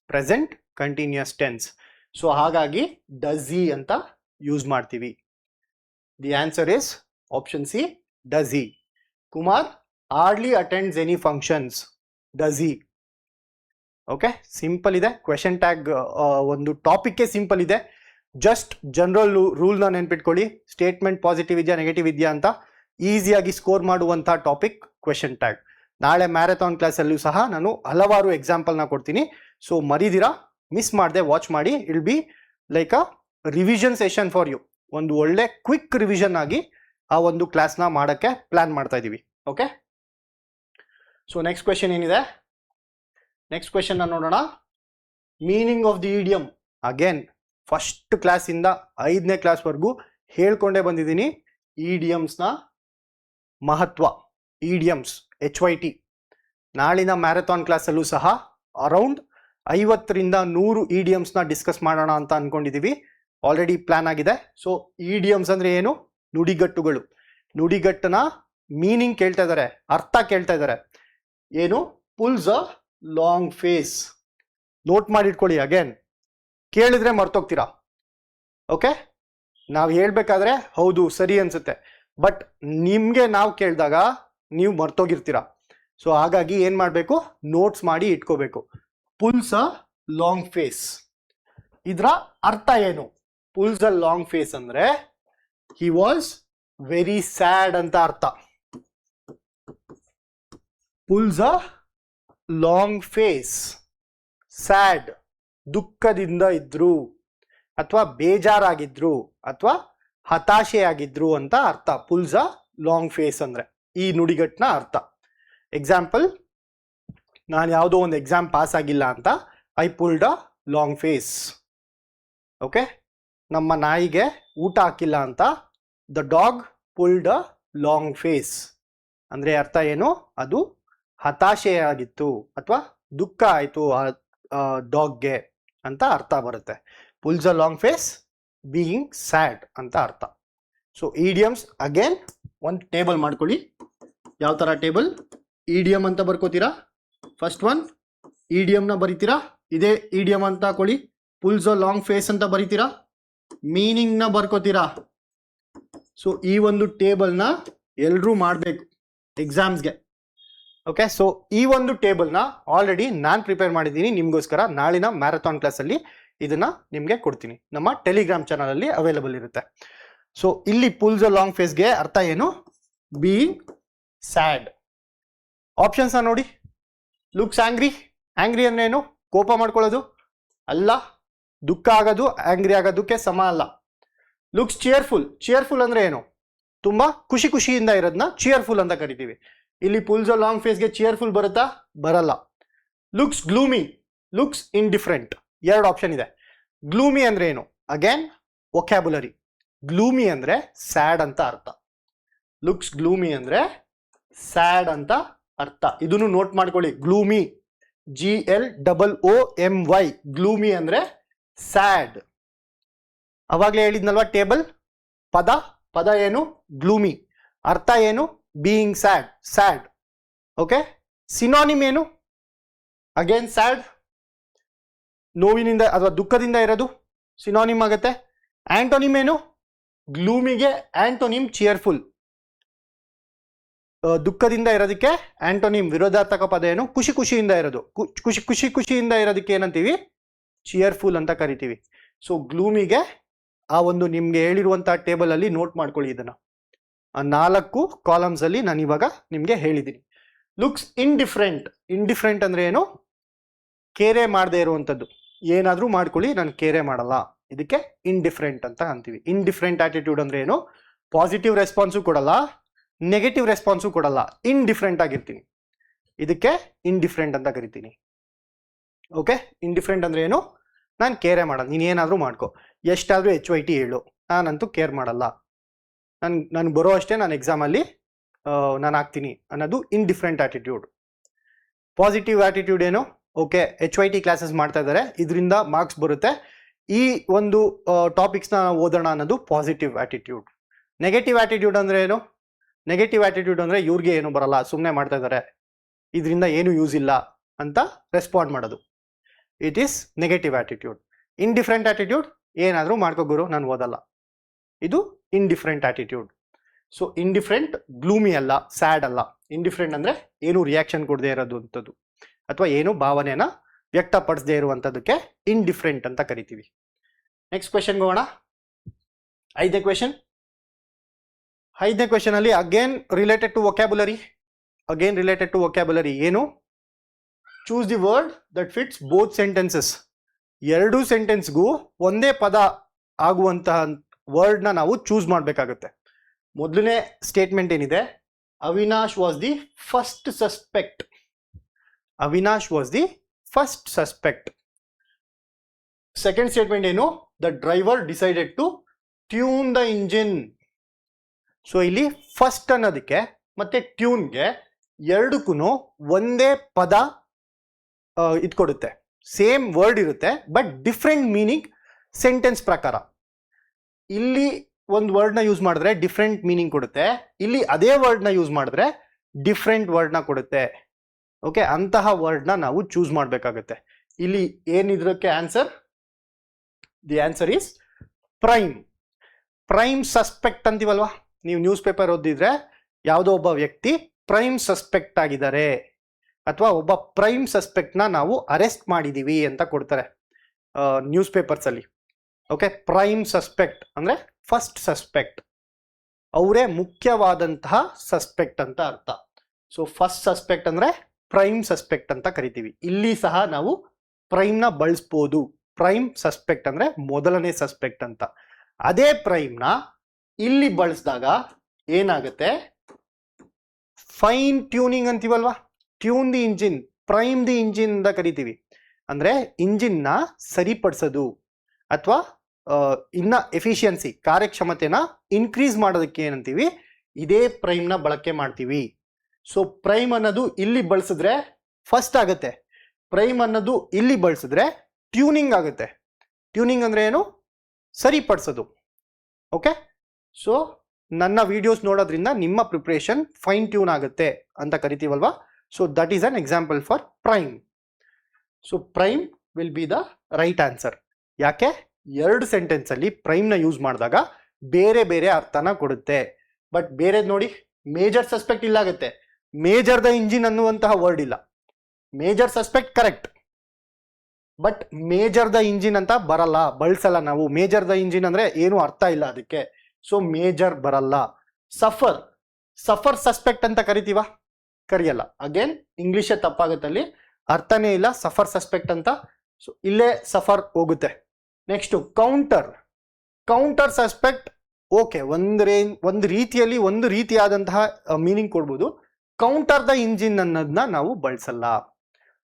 ಪ್ರೆಸೆಂಟ್ ಕಂಟಿನ್ಯೂಸ್ ಟೆನ್ಸ್. ಸೊ ಹಾಗಾಗಿ ಡಸ್ ಇ ಅಂತ ಯೂಸ್ ಮಾಡ್ತೀವಿ. The answer is option C, does he. Kumar hardly attends any functions, does he. Okay, simple ಇದೆ. ಕ್ವೆಶನ್ ಟ್ಯಾಗ್ ಒಂದು ಟಾಪಿಕ್ ಸಿಂಪಲ್ ಇದೆ. ಜಸ್ಟ್ ಜನರಲ್ ರೂಲ್ನ ನೆನ್ಪಿಟ್ಕೊಳ್ಳಿ. ಸ್ಟೇಟ್ಮೆಂಟ್ ಪಾಸಿಟಿವ್ ಇದೆಯಾ negative ಇದೆಯಾ ಅಂತ ಈಸಿಯಾಗಿ ಸ್ಕೋರ್ ಮಾಡುವಂಥ ಟಾಪಿಕ್ ಕ್ವೆಶನ್ ಟ್ಯಾಗ್. ನಾಳೆ ಮ್ಯಾರಥಾನ್ ಕ್ಲಾಸಲ್ಲೂ ಸಹ ನಾನು ಹಲವಾರು ಎಕ್ಸಾಂಪಲ್ನ ಕೊಡ್ತೀನಿ. ಸೊ ಮರಿದಿರಾ, ಮಿಸ್ ಮಾಡದೆ ವಾಚ್ ಮಾಡಿ. I'll be like a revision session for you. ಒಂದು ಒಳ್ಳೆ ಕ್ವಿಕ್ ರಿವಿಷನ್ ಆಗಿ ಆ ಒಂದು ಕ್ಲಾಸ್ನ ಮಾಡೋಕ್ಕೆ ಪ್ಲಾನ್ ಮಾಡ್ತಾ ಇದ್ದೀವಿ. ಓಕೆ, ಸೊ ನೆಕ್ಸ್ಟ್ ಕ್ವೆಶನ್ ಏನಿದೆ? ನೆಕ್ಸ್ಟ್ ಕ್ವೆಶನ್ ನೋಡೋಣ. Meaning of the idiom. Again first ಕ್ಲಾಸಿಂದ 5ನೇ ಕ್ಲಾಸ್ವರೆಗೂ ಹೇಳ್ಕೊಂಡೇ ಬಂದಿದ್ದೀನಿ ಇಡಿಯಮ್ಸ್ನ ಮಹತ್ವ. Idioms HYT. ನಾಳಿನ ಮ್ಯಾರಥಾನ್ ಕ್ಲಾಸಲ್ಲೂ ಸಹ ಅರೌಂಡ್ 50ರಿಂದ 100 ಇಡಿಯಮ್ಸ್ನ ಡಿಸ್ಕಸ್ ಮಾಡೋಣ ಅಂತ ಅನ್ಕೊಂಡಿದ್ದೀವಿ. ಆಲ್ರೆಡಿ ಪ್ಲಾನ್ ಆಗಿದೆ. ಸೊ ಇಡಿಯಮ್ಸ್ ಅಂದ್ರೆ ಏನು? ನುಡಿಗಟ್ಟುಗಳು. ನುಡಿಗಟ್ಟನ ಮೀನಿಂಗ್ ಕೇಳ್ತಾ ಇದ್ದಾರೆ, ಅರ್ಥ ಕೇಳ್ತಾ ಇದ್ದಾರೆ. ಏನು? Pulls a long face. Note ಮಾಡಿ ಇಟ್ಕೊಳ್ಳಿ. ಅಗೇನ್ ಕೇಳಿದ್ರೆ ಮರ್ತೋಗ್ತೀರಾ. ಓಕೆ, ನಾವು ಹೇಳ್ಬೇಕಾದ್ರೆ ಹೌದು ಸರಿ ಅನ್ಸುತ್ತೆ, ಬಟ್ ನಿಮ್ಗೆ ನಾವು ಕೇಳಿದಾಗ ನೀವು ಮರ್ತೋಗಿರ್ತೀರಾ. ಸೊ ಹಾಗಾಗಿ ಏನ್ ಮಾಡಬೇಕು? ನೋಟ್ಸ್ ಮಾಡಿ ಇಟ್ಕೋಬೇಕು. ಪುಲ್ಸ್ ಅ ಲಾಂಗ್ ಫೇಸ್, ಇದ್ರ ಅರ್ಥ ಏನು? ಪುಲ್ಸ್ ಅ ಲಾಂಗ್ ಫೇಸ್ ಅಂದ್ರೆ ಹಿ ವಾಸ್ ವೆರಿ ಸ್ಯಾಡ್ ಅಂತ ಅರ್ಥ. Pulls a long face, sad, ದುಃಖದಿಂದ ಇದ್ರು ಅಥವಾ ಬೇಜಾರಾಗಿದ್ರು ಅಥವಾ ಹತಾಶೆಯಾಗಿದ್ರು ಅಂತ ಅರ್ಥ. ಪುಲ್ಸ್ ಅ ಲಾಂಗ್ ಫೇಸ್ ಅಂದ್ರೆ ಈ ನುಡಿಗಟ್ಟಿನ ಅರ್ಥ. ಎಕ್ಸಾಂಪಲ್, ನಾನು ಯಾವುದೋ ಒಂದು ಎಕ್ಸಾಮ್ ಪಾಸ್ ಆಗಿಲ್ಲ ಅಂತ I pulled a long face. Okay, ನಮ್ಮ ನಾಯಿಗೆ ಊಟ ಹಾಕಿಲ್ಲ ಅಂತ the dog pulled a long face. ಅಂದ್ರೆ ಅರ್ಥ ಏನು? ಅದು ಹತಾಶೆಯಾಗಿತ್ತು ಅಥವಾ ದುಃಖ ಆಯಿತು ಆ ಡಾಗ್ಗೆ ಅಂತ ಅರ್ಥ ಬರುತ್ತೆ. Pulls a long face, being sad ಅಂತ ಅರ್ಥ. ಸೊ ಇಡಿಯಮ್ಸ್ ಅಗೇನ್ ಒಂದು ಟೇಬಲ್ ಮಾಡ್ಕೊಳ್ಳಿ. ಯಾವ ಥರ ಟೇಬಲ್? ಇಡಿಯಮ್ ಅಂತ ಬರ್ಕೋತೀರಾ. ಫಸ್ಟ್ ಒನ್ ಇಡಿಯಮ್ನ ಬರಿತೀರಾ, ಇದೇ ಇಡಿಯಮ್ ಅಂತ ಹಾಕೊಳ್ಳಿ. ಪುಲ್ಸ್ ಅ ಲಾಂಗ್ ಫೇಸ್ ಅಂತ ಬರಿತೀರಾ, ಮೀನಿಂಗ್ನ ಬರ್ಕೋತೀರಾ. ಸೊ ಈ ಒಂದು ಟೇಬಲ್ನ ಎಲ್ಲರೂ ಮಾಡಬೇಕು ಎಕ್ಸಾಮ್ಸ್ಗೆ. ಓಕೆ, ಸೊ ಈ ಒಂದು ಟೇಬಲ್ನ ಆಲ್ರೆಡಿ ನಾನು ಪ್ರಿಪೇರ್ ಮಾಡಿದ್ದೀನಿ ನಿಮಗೋಸ್ಕರ. ನಾಳಿನ ಮ್ಯಾರಥಾನ್ ಕ್ಲಾಸಲ್ಲಿ ಇದನ್ನ ನಿಮಗೆ ಕೊಡ್ತೀನಿ. ನಮ್ಮ ಟೆಲಿಗ್ರಾಮ್ ಚಾನಲಲ್ಲಿ ಅವೈಲಬಲ್ ಇರುತ್ತೆ. ಸೊ ಇಲ್ಲಿ ಪುಲ್ಸ್ ಅ ಲಾಂಗ್ ಫೇಸ್ಗೆ ಅರ್ಥ ಏನು? Being sad. ಆಪ್ಷನ್ಸ್ ನೋಡಿ. Looks angry. ಆಂಗ್ರಿ ಅಂದ್ರೆ ಏನು? ಕೋಪ ಮಾಡ್ಕೊಳ್ಳೋದು ಅಲ್ಲ, ದುಃಖ ಆಗೋದು ಆಂಗ್ರಿ ಆಗೋದಕ್ಕೆ ಸಮ ಅಲ್ಲ. Looks cheerful. ಚೇರ್ಫುಲ್ ಅಂದ್ರೆ ಏನು? ತುಂಬಾ ಖುಷಿಯಿಂದ ಇರೋದನ್ನ ಚೇರ್ಫುಲ್ ಅಂತ ಕರಿತೀವಿ. ಇಲ್ಲಿ ಪುಲ್ಸ್ ಅ ಲಾಂಗ್ ಫೇಸ್ಗೆ ಚೇರ್ಫುಲ್ ಬರುತ್ತಾ? ಬರಲ್ಲ. Looks gloomy. ಲುಕ್ಸ್ ಇಂಡಿಫರೆಂಟ್, ಎರಡು ಆಪ್ಷನ್ ಇದೆ. ಗ್ಲೂಮಿ ಅಂದ್ರೆ ಏನು? Again vocabulary. ಗ್ಲೂಮಿ ಅಂದ್ರೆ ಸ್ಯಾಡ್ ಅಂತ ಅರ್ಥ. ಲುಕ್ಸ್ ಗ್ಲೂಮಿ ಅಂದ್ರೆ ಸ್ಯಾಡ್ ಅಂತ ಅರ್ಥ. ಇದನ್ನು ನೋಟ್ ಮಾಡ್ಕೊಳ್ಳಿ. ಗ್ಲೂಮಿ, GLOOMY, ಗ್ಲೂಮಿ ಅಂದ್ರೆ ಸ್ಯಾಡ್. ಅವಾಗಲೇ ಹೇಳಿದ್ನಲ್ವಾ ಟೇಬಲ್, ಪದ ಏನು? ಗ್ಲೂಮಿ. ಅರ್ಥ ಏನು? Being sad, sad. Okay, synonym ಏನು? ಅಗೇನ್ ಸ್ಯಾಡ್, ನೋವಿನಿಂದ ಅಥವಾ ದುಃಖದಿಂದ ಇರೋದು ಸಿನಾನಿಮ್ ಆಗುತ್ತೆ. ಆಂಟೋನಿಮ್ ಏನು? ಗ್ಲೂಮಿಗೆ ಆಂಟೋನಿಮ್ ಚಿಯರ್ಫುಲ್. ದುಃಖದಿಂದ ಇರೋದಕ್ಕೆ ಆಂಟೋನಿಮ್ ವಿರೋಧಾರ್ಥಕ ಪದ ಏನು? ಖುಷಿಯಿಂದ ಇರೋದು. ಖುಷಿಯಿಂದ ಇರೋದಕ್ಕೆ ಏನಂತೀವಿ? ಚಿಯರ್ಫುಲ್ ಅಂತ ಕರಿತೀವಿ. ಸೊ ಗ್ಲೂಮಿಗೆ ಆ ಒಂದು ನಿಮ್ಗೆ ಹೇಳಿರುವಂತಹ ಟೇಬಲ್ ಅಲ್ಲಿ ನೋಟ್ ಮಾಡ್ಕೊಳ್ಳಿ. ಇದನ್ನ ಆ 4 ಕಾಲಮ್ಸ್ ಅಲ್ಲಿ ನಾನು ಇವಾಗ ನಿಮ್ಗೆ ಹೇಳಿದ್ದೀನಿ. Looks indifferent. ಇಂಡಿಫರೆಂಟ್ ಅಂದ್ರೆ ಏನು? ಕೇರೆ ಮಾಡದೇ ಇರುವಂಥದ್ದು. ಏನಾದ್ರೂ ಮಾಡ್ಕೊಳ್ಳಿ, ನಾನು ಕೇರೆ ಮಾಡಲ್ಲ, ಇದಕ್ಕೆ ಇಂಡಿಫರೆಂಟ್ ಅಂತ ಅಂತೀವಿ. ಇಂಡಿಫರೆಂಟ್ ಆಟಿಟ್ಯೂಡ್ ಅಂದ್ರೆ ಏನು? ಪಾಸಿಟಿವ್ ರೆಸ್ಪಾನ್ಸು ಕೊಡಲ್ಲ, ನೆಗೆಟಿವ್ ರೆಸ್ಪಾನ್ಸು ಕೊಡಲ್ಲ, ಇಂಡಿಫರೆಂಟ್ ಆಗಿರ್ತೀನಿ. ಇದಕ್ಕೆ ಇಂಡಿಫರೆಂಟ್ ಅಂತ ಕರಿತೀನಿ. ಓಕೆ, ಇಂಡಿಫರೆಂಟ್ ಅಂದ್ರೆ ಏನು? ನಾನು ಕೇರೆ ಮಾಡಲ್ಲ, ನೀನು ಏನಾದರೂ ಮಾಡ್ಕೊ, ಎಷ್ಟಾದರೂ HYT ಹೇಳು, ನಾನಂತೂ ಕೇರ್ ಮಾಡಲ್ಲ, ನಾನು ಬರೋ ಅಷ್ಟೇ ನಾನು ಎಕ್ಸಾಮಲ್ಲಿ ನಾನು ಆಗ್ತೀನಿ ಅನ್ನೋದು ಇಂಡಿಫರೆಂಟ್ ಆಟಿಟ್ಯೂಡ್. ಪಾಸಿಟಿವ್ ಆಟಿಟ್ಯೂಡ್ ಏನು? ಓಕೆ, HYT ಕ್ಲಾಸಸ್ ಮಾಡ್ತಾ ಇದ್ದಾರೆ, ಇದರಿಂದ ಮಾರ್ಕ್ಸ್ ಬರುತ್ತೆ, ಈ ಒಂದು ಟಾಪಿಕ್ಸ್ನ ಓದೋಣ ಅನ್ನೋದು ಪಾಸಿಟಿವ್ ಆಟಿಟ್ಯೂಡ್. ನೆಗೆಟಿವ್ ಆಟಿಟ್ಯೂಡ್ ಅಂದ್ರೆ ಏನು? ನೆಗೆಟಿವ್ ಆಟಿಟ್ಯೂಡ್ ಅಂದ್ರೆ ಇವ್ರಿಗೆ ಏನು ಬರಲ್ಲ, ಸುಮ್ಮನೆ ಮಾಡ್ತಾ ಇದ್ದಾರೆ, ಇದರಿಂದ ಏನು ಯೂಸ್ ಇಲ್ಲ ಅಂತ ರೆಸ್ಪಾಂಡ್ ಮಾಡೋದು. It is negative attitude. Indifferent attitude, ಏನಾದರೂ ಮಾಡ್ಕೋ ಗುರು, ನಾನು ಓದಲ್ಲ, ಇದು indifferent attitude. So indifferent gloomy ಅಲ್ಲ, ಸ್ಯಾಡ್ ಅಲ್ಲ. ಇಂಡಿಫರೆಂಟ್ ಅಂದ್ರೆ ಏನು ರಿಯಾಕ್ಷನ್ ಕೊಡದೇ ಇರೋದು ಅಂಥದ್ದು, ಅಥವಾ ಏನು ಭಾವನೆನ ವ್ಯಕ್ತಪಡಿಸದೇ ಇರುವಂಥದ್ದಕ್ಕೆ ಇಂಡಿಫರೆಂಟ್ ಅಂತ ಕರಿತೀವಿ. ನೆಕ್ಸ್ಟ್ ಕ್ವೆಶನ್ಗೆ ಹೋಗೋಣ. 5ನೇ ಕ್ವೆಶನ್. 5ನೇ ಕ್ವೆಶನ್ ಅಲ್ಲಿ again related to vocabulary. Again related to vocabulary ಏನು? Choose the word that fits both sentences. ಎರಡೂ ಸೆಂಟೆನ್ಸ್ಗೂ ಒಂದೇ ಪದ ಆಗುವಂತಹ ವರ್ಡ್ನ ನಾವು ಚೂಸ್ ಮಾಡಬೇಕಾಗುತ್ತೆ. ಮೊದಲನೇ ಸ್ಟೇಟ್ಮೆಂಟ್ ಏನಿದೆ, Avinash was the first suspect. Avinash was the first suspect. Second statement ಏನು? The driver decided to tune the engine. So ಇಲ್ಲಿ ಫಸ್ಟ್ ಅನ್ನೋದಕ್ಕೆ ಮತ್ತೆ ಟ್ಯೂನ್ಗೆ ಎರಡಕ್ಕೂ ಒಂದೇ ಪದ ಇಟ್ಕೊಡುತ್ತೆ, ಸೇಮ್ ವರ್ಡ್ ಇರುತ್ತೆ, ಬಟ್ ಡಿಫ್ರೆಂಟ್ ಮೀನಿಂಗ್ ಸೆಂಟೆನ್ಸ್ ಪ್ರಕಾರ. ಇಲ್ಲಿ ಒಂದು ವರ್ಡ್ನ ಯೂಸ್ ಮಾಡಿದ್ರೆ ಡಿಫ್ರೆಂಟ್ ಮೀನಿಂಗ್ ಕೊಡುತ್ತೆ, ಇಲ್ಲಿ ಅದೇ ವರ್ಡ್ನ ಯೂಸ್ ಮಾಡಿದ್ರೆ ಡಿಫ್ರೆಂಟ್ ವರ್ಡ್ನ ಕೊಡುತ್ತೆ. ಓಕೆ, ಅಂತಹ ವರ್ಡ್ನ ನಾವು ಚೂಸ್ ಮಾಡಬೇಕಾಗುತ್ತೆ. ಇಲ್ಲಿ ಏನಿದ್ರಕ್ಕೆ answer? The answer is prime. Prime suspect ಅಂತೀವಲ್ವಾ, ನೀವು ನ್ಯೂಸ್ ಪೇಪರ್ ಓದಿದ್ರೆ ಯಾವುದೋ ಒಬ್ಬ ವ್ಯಕ್ತಿ ಪ್ರೈಮ್ ಸಸ್ಪೆಕ್ಟ್ ಆಗಿದ್ದಾರೆ, ಅಥವಾ ಒಬ್ಬ ಪ್ರೈಮ್ ಸಸ್ಪೆಕ್ಟ್ನ ನಾವು ಅರೆಸ್ಟ್ ಮಾಡಿದೀವಿ ಅಂತ ಕೊಡ್ತಾರೆ ನ್ಯೂಸ್ ಪೇಪರ್ಸ್ ಅಲ್ಲಿ. ಓಕೆ, ಪ್ರೈಮ್ ಸಸ್ಪೆಕ್ಟ್ ಅಂದ್ರೆ ಫಸ್ಟ್ ಸಸ್ಪೆಕ್ಟ್, ಅವರೇ ಮುಖ್ಯವಾದಂತಹ ಸಸ್ಪೆಕ್ಟ್ ಅಂತ ಅರ್ಥ. ಸೊ ಫಸ್ಟ್ ಸಸ್ಪೆಕ್ಟ್ ಅಂದ್ರೆ ಪ್ರೈಮ್ ಸಸ್ಪೆಕ್ಟ್ ಅಂತ ಕರಿತೀವಿ. ಇಲ್ಲಿ ಸಹ ನಾವು ಪ್ರೈಮ್ನ ಬಳಸ್ಬೋದು. ಪ್ರೈಮ್ ಸಸ್ಪೆಕ್ಟ್ ಅಂದ್ರೆ ಮೊದಲನೇ ಸಸ್ಪೆಕ್ಟ್ ಅಂತ. ಅದೇ ಪ್ರೈಮ್ನ ಇಲ್ಲಿ ಬಳಸಿದಾಗ ಏನಾಗುತ್ತೆ? ಫೈನ್ ಟ್ಯೂನಿಂಗ್ ಅಂತೀವಲ್ವಾ, tune the engine, prime the engine ಅಂತ ಕರಿತೀವಿ. ಅಂದ್ರೆ ಇಂಜಿನ್ನ ಸರಿಪಡಿಸೋದು ಅಥವಾ ಇನ್ನ ಎಫಿಷಿಯನ್ಸಿ, ಕಾರ್ಯಕ್ಷಮತೆನ ಇನ್ಕ್ರೀಸ್ ಮಾಡೋದಕ್ಕೆ ಏನಂತೀವಿ? ಇದೇ ಪ್ರೈಮ್ನ ಬಳಕೆ ಮಾಡ್ತೀವಿ. ಸೊ ಪ್ರೈಮ್ ಅನ್ನೋದು ಇಲ್ಲಿ ಬಳಸಿದ್ರೆ ಫಸ್ಟ್ ಆಗುತ್ತೆ, ಪ್ರೈಮ್ ಅನ್ನೋದು ಇಲ್ಲಿ ಬಳಸಿದ್ರೆ ಟ್ಯೂನಿಂಗ್ ಆಗುತ್ತೆ. ಟ್ಯೂನಿಂಗ್ ಅಂದ್ರೆ ಏನು? ಸರಿಪಡಿಸೋದು. ಓಕೆ, ಸೊ ನನ್ನ ವಿಡಿಯೋಸ್ ನೋಡೋದ್ರಿಂದ ನಿಮ್ಮ ಪ್ರಿಪ್ರೇಷನ್ ಫೈನ್ ಟ್ಯೂನ್ ಆಗುತ್ತೆ ಅಂತ ಕರಿತೀವಲ್ವಾ. So that is an example for prime. So prime will be the right answer. ಯಾಕೆ? ಎರಡು ಸೆಂಟೆನ್ಸ್ ಅಲ್ಲಿ ಪ್ರೈಮ್ನ ಯೂಸ್ ಮಾಡಿದಾಗ ಬೇರೆ ಬೇರೆ ಅರ್ಥನ ಕೊಡುತ್ತೆ. ಬಟ್ ಬೇರೆದ್ ನೋಡಿ, ಮೇಜರ್ ಸಸ್ಪೆಕ್ಟ್ ಇಲ್ಲಾಗುತ್ತೆ, ಮೇಜರ್ ದ ಇಂಜಿನ್ ಅನ್ನುವಂತಹ ವರ್ಡ್ ಇಲ್ಲ. Major suspect correct, but major the engine ಅಂತ ಬರಲ್ಲ, ಬಳಸಲ್ಲ ನಾವು. ಮೇಜರ್ ದ ಇಂಜಿನ್ ಅಂದ್ರೆ ಏನು ಅರ್ಥ ಇಲ್ಲ ಅದಕ್ಕೆ, ಸೊ ಮೇಜರ್ ಬರಲ್ಲ. ಸಫರ್, ಸಫರ್ ಸಸ್ಪೆಕ್ಟ್ ಅಂತ ಕರಿತೀವ? ಕರಿಯಲ್ಲ. ಅಗೇನ್ ಇಂಗ್ಲಿಷೇ ತಪ್ಪಾಗುತ್ತೆ, ಅಲ್ಲಿ ಅರ್ಥನೇ ಇಲ್ಲ ಸಫರ್ ಸಸ್ಪೆಕ್ಟ್ ಅಂತ. ಸೊ ಇಲ್ಲೇ ಸಫರ್ ಹೋಗುತ್ತೆ. Next counter. Counter suspect okay, ಒಂದು ರೀತಿಯಲ್ಲಿ ಒಂದು ರೀತಿಯಾದಂತಹ ಮೀನಿಂಗ್ ಕೊಡ್ಬೋದು. ಕೌಂಟರ್ ದ ಇಂಜಿನ್ ಅನ್ನೋದನ್ನ ನಾವು ಬಳಸಲ್ಲ.